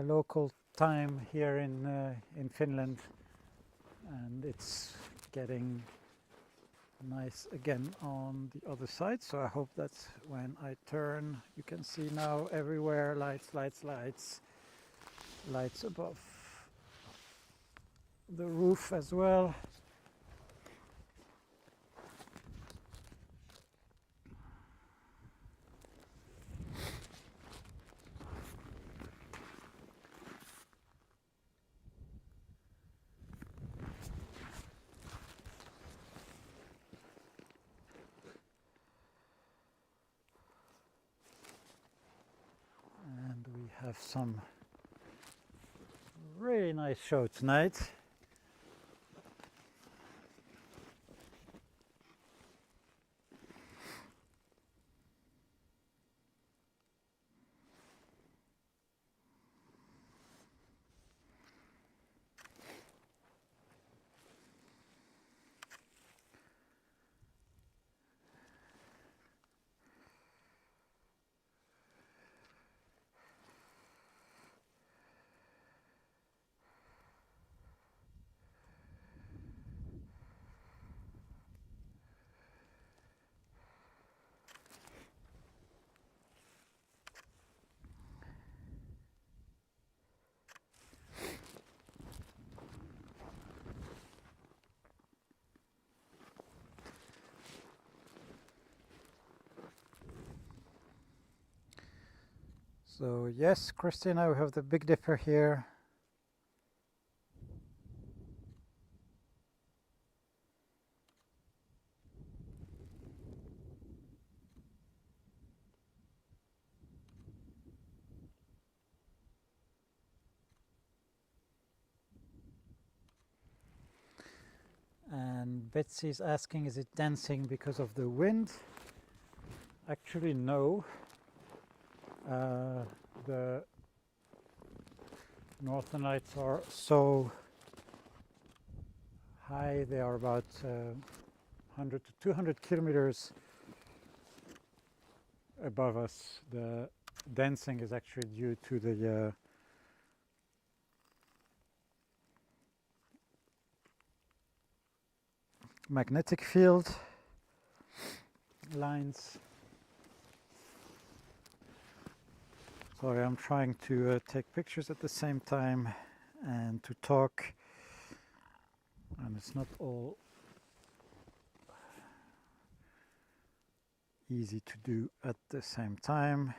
local time here in Finland, and it's getting nice again on the other side, so I hope that when I turn you can see now everywhere lights, lights, lights, lights above the roof as well. And we have some really nice show tonight. So yes, Christina, we have the Big Dipper here. And Betsy's asking, is it dancing because of the wind? Actually, no. The northern lights are so high, they are about 100 to 200 kilometers above us. The dancing is actually due to the magnetic field lines. Sorry, I'm trying to take pictures at the same time and to talk, and it's not all easy to do at the same time.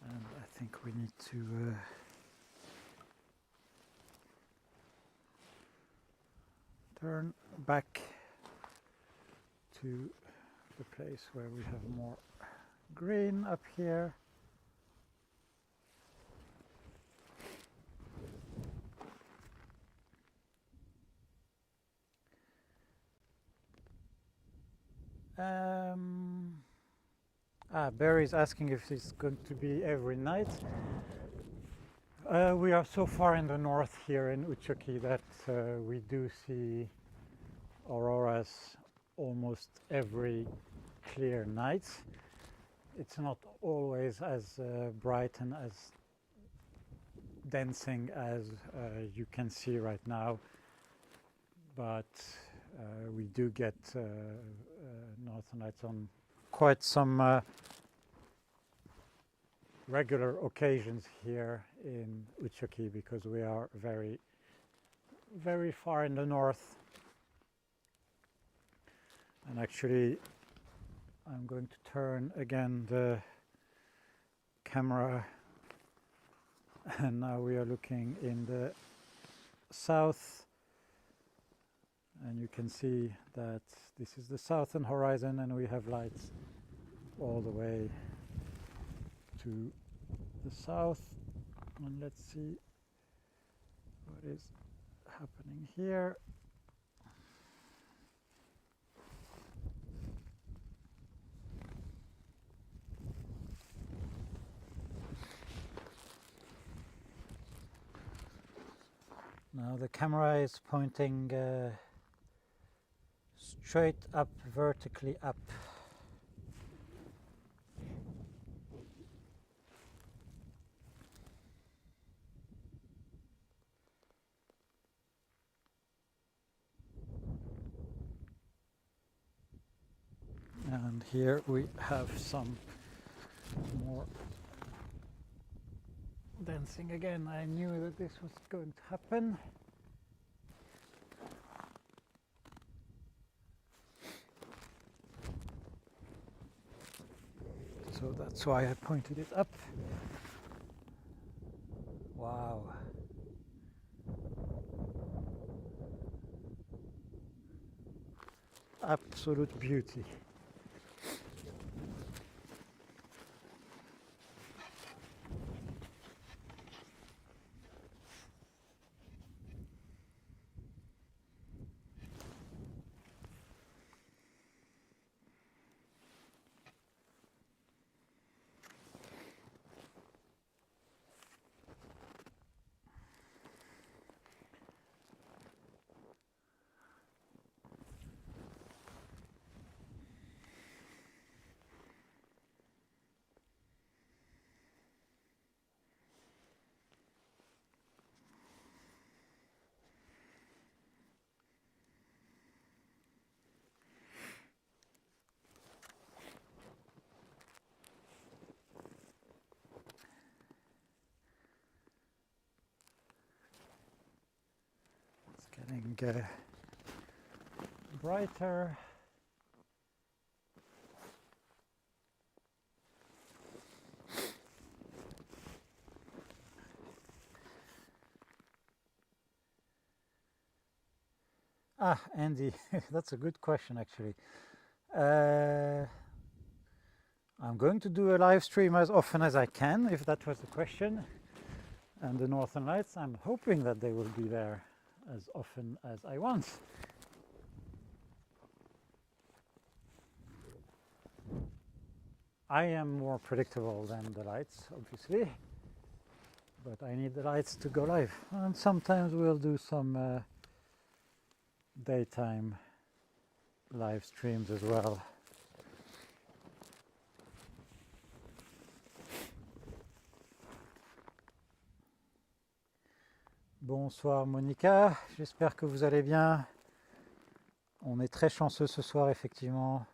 And I think we need to turn back to the place where we have more green up here. Barry's asking if it's going to be every night. We are so far in the north here in Utsjoki that we do see auroras almost every clear night. It's not always as bright and as dancing as you can see right now, but we do get northern lights on quite some regular occasions here in Utsjoki because we are very, very far in the north. And actually, I'm going to turn again the camera, and now we are looking in the south, and you can see that this is the southern horizon and we have lights all the way to the south. And let's see what is happening here. Now the camera is pointing straight up, vertically up. And here we have some more dancing again. I knew that this was going to happen. So that's why I pointed it up. Wow. Absolute beauty. Getting brighter. Andy, that's a good question actually. I'm going to do a live stream as often as I can, if that was the question. And the Northern Lights, I'm hoping that they will be there as often as I want. I am more predictable than the lights, obviously, but I need the lights to go live. And sometimes we'll do some daytime live streams as well. Bonsoir Monica, j'espère que vous allez bien. On est très chanceux ce soir effectivement.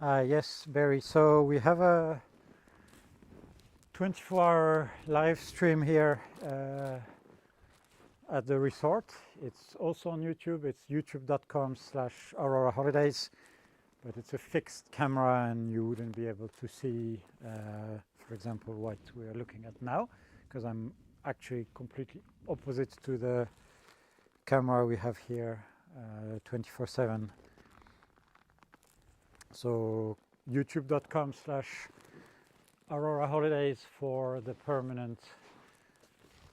Ah yes, Barry, so we have a 24-hour live stream here at the resort. It's also on YouTube. It's youtube.com/Aurora Holidays, but it's a fixed camera and you wouldn't be able to see, for example, what we are looking at now, because I'm actually completely opposite to the camera we have here 24/7. So youtube.com/Aurora Holidays for the permanent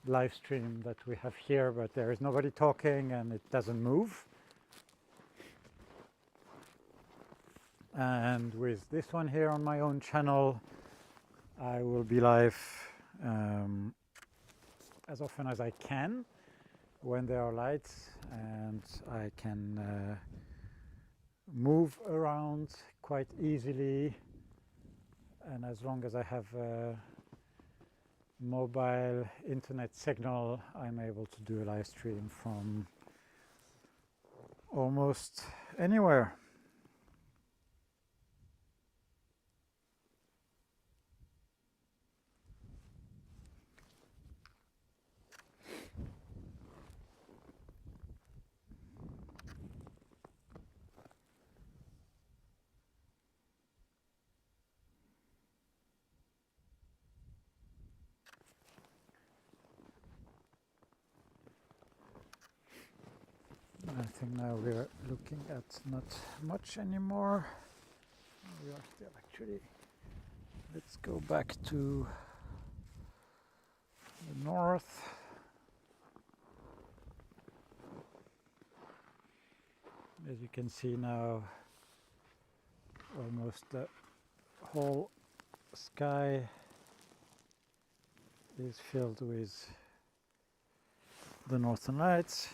live stream that we have here, but there is nobody talking and it doesn't move. And with this one here on my own channel, I will be live as often as I can when there are lights, and I can move around quite easily, and as long as I have a mobile internet signal, I'm able to do a live stream from almost anywhere. I think now we're looking at not much anymore. We are still actually. Let's go back to the north. As you can see now, almost the whole sky is filled with the northern lights.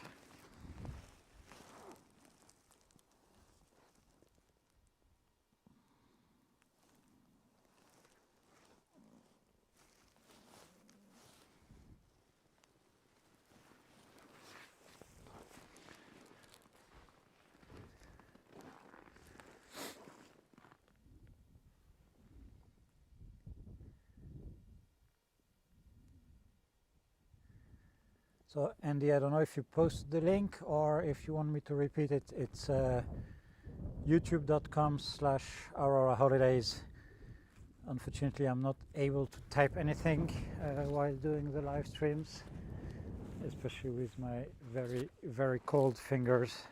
So Andy, I don't know if you posted the link or if you want me to repeat it. It's youtube.com/Aurora Holidays. Unfortunately, I'm not able to type anything while doing the live streams, especially with my very, very cold fingers.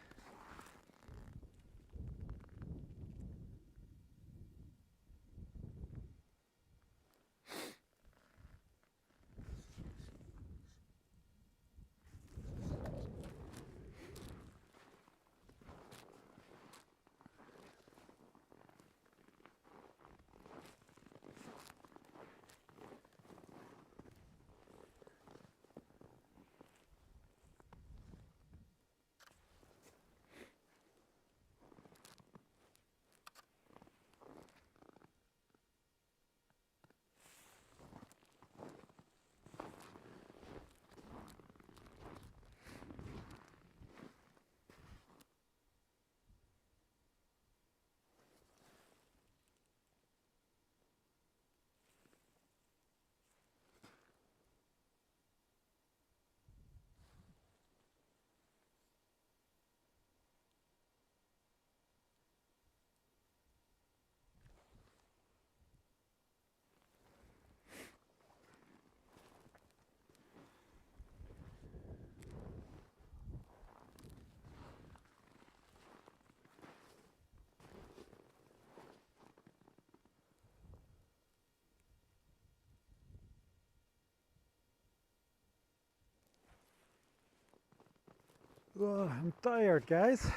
Oh, I'm tired, guys.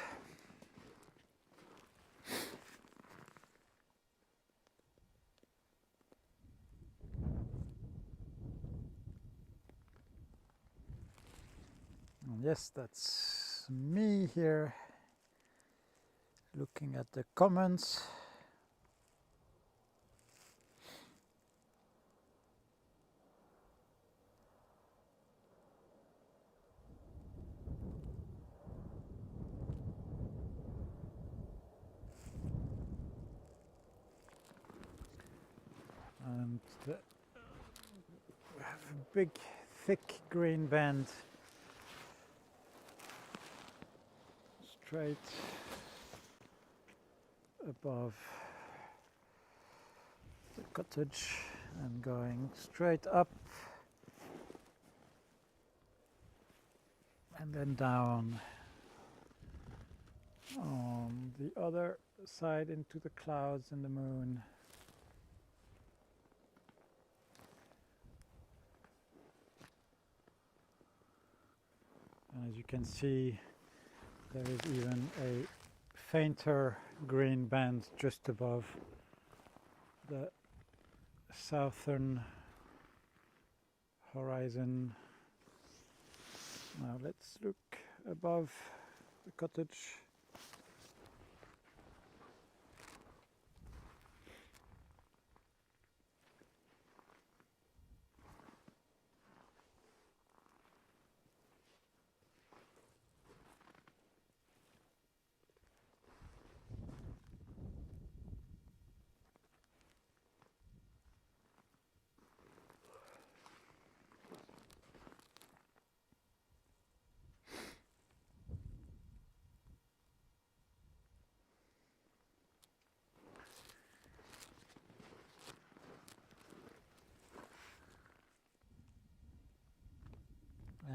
Yes, that's me here looking at the comments. And the big thick green band straight above the cottage and going straight up and then down on the other side into the clouds and the moon. And as you can see, there is even a fainter green band just above the southern horizon. Now let's look above the cottage.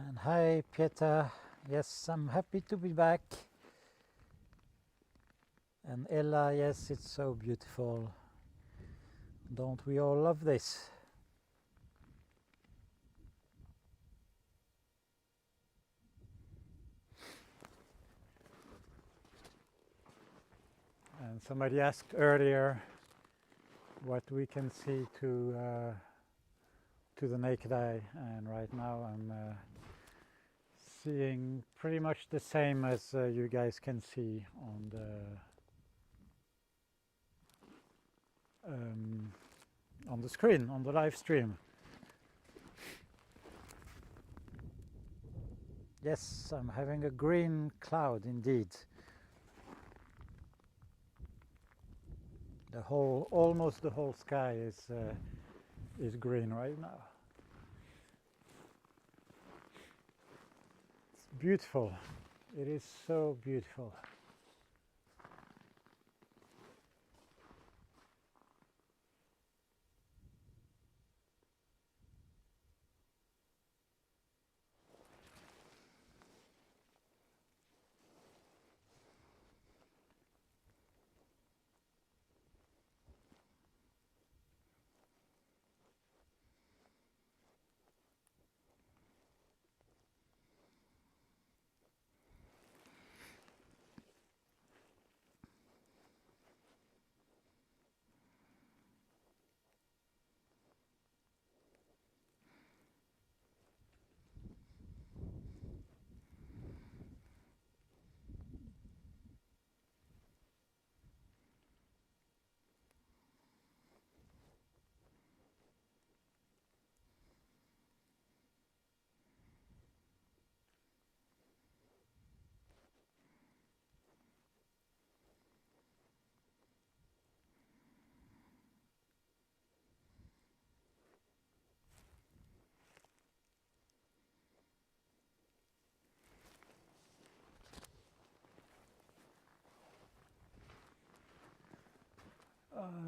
And hi Pieta, yes, I'm happy to be back. And Ella, yes, it's so beautiful. Don't we all love this? And somebody asked earlier what we can see to the naked eye, and right now I'm seeing pretty much the same as you guys can see on the screen, on the live stream. Yes, I'm having a green cloud indeed. Almost the whole sky is green right now. It's beautiful. It is so beautiful.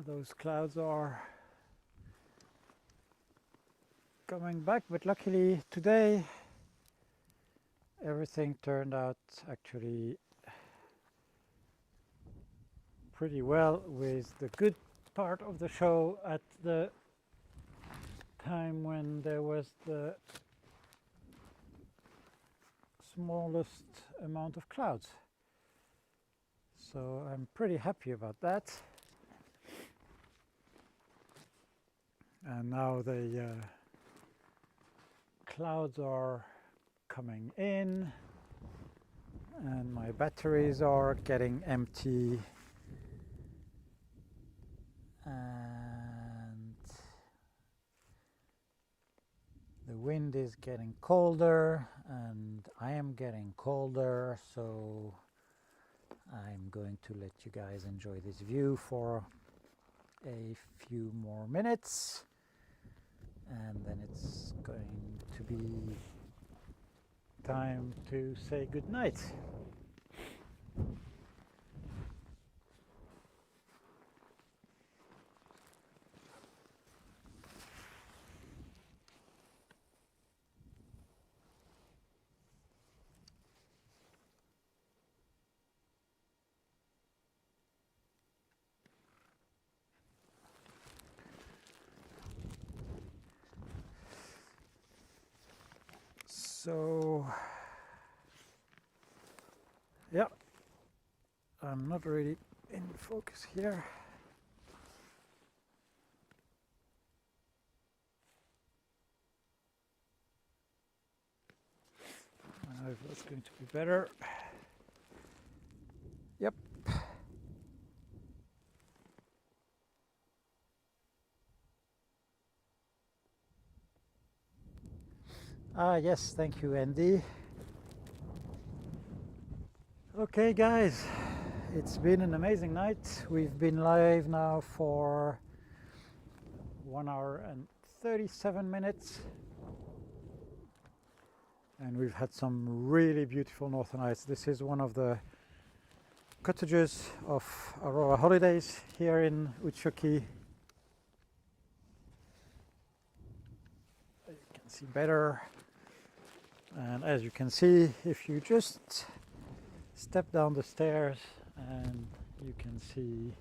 Those clouds are coming back, but luckily today everything turned out actually pretty well, with the good part of the show at the time when there was the smallest amount of clouds. So I'm pretty happy about that. And now the clouds are coming in and my batteries are getting empty, and the wind is getting colder and I am getting colder, so I'm going to let you guys enjoy this view for a few more minutes, and then it's going to be time to say good night. So yeah, I'm not really in focus here. I don't know if that's going to be better. Yep. Yes, thank you, Andy. Okay, guys, it's been an amazing night. We've been live now for 1 hour and 37 minutes. And we've had some really beautiful northern lights. This is one of the cottages of Aurora Holidays here in Utsjoki. You can see better. And as you can see, if you just step down the stairs, and you can see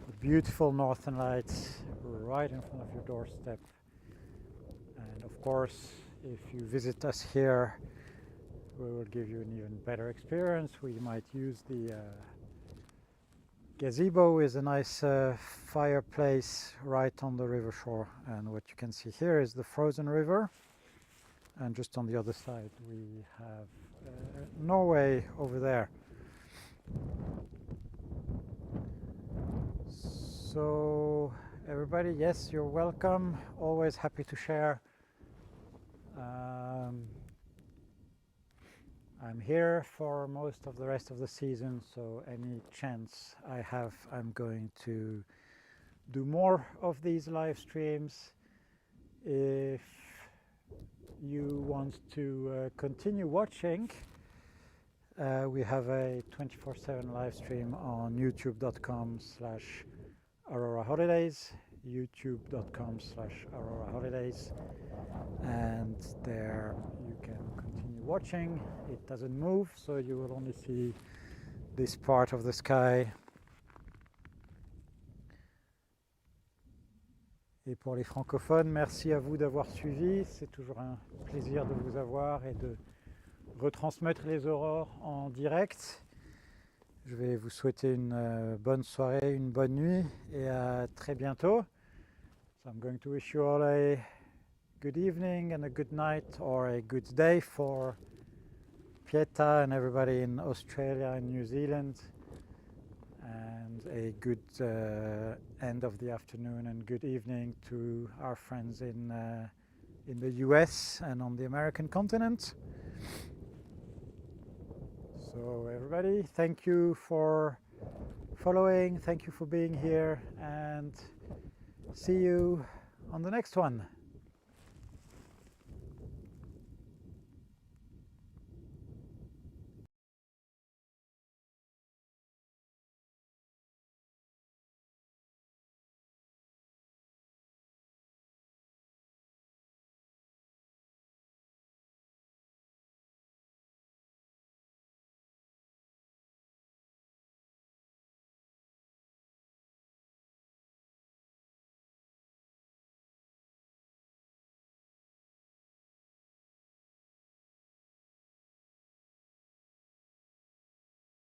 the beautiful northern lights right in front of your doorstep. And of course, if you visit us here, we will give you an even better experience. We might use the gazebo is a nice fireplace right on the river shore, and what you can see here is the frozen river, and just on the other side we have Norway over there. So everybody, yes, you're welcome, always happy to share. I'm here for most of the rest of the season, so any chance I have, I'm going to do more of these live streams. If you want to continue watching, we have a 24/7 live stream on youtube.com/Aurora Holidays, youtube.com/Aurora Holidays, and there you can continue watching. It doesn't move, so you will only see this part of the sky. Et pour les francophones, merci à vous d'avoir suivi. C'est toujours un plaisir de vous avoir et de retransmettre les aurores en direct. Je vais vous souhaiter une bonne soirée, une bonne nuit et à très bientôt. So I'm going to wish you all a good evening and a good night, or a good day for Pieta and everybody in Australia and New Zealand, and a good end of the afternoon and good evening to our friends in the US and on the American continent. So everybody, thank you for following, thank you for being here, and see you on the next one.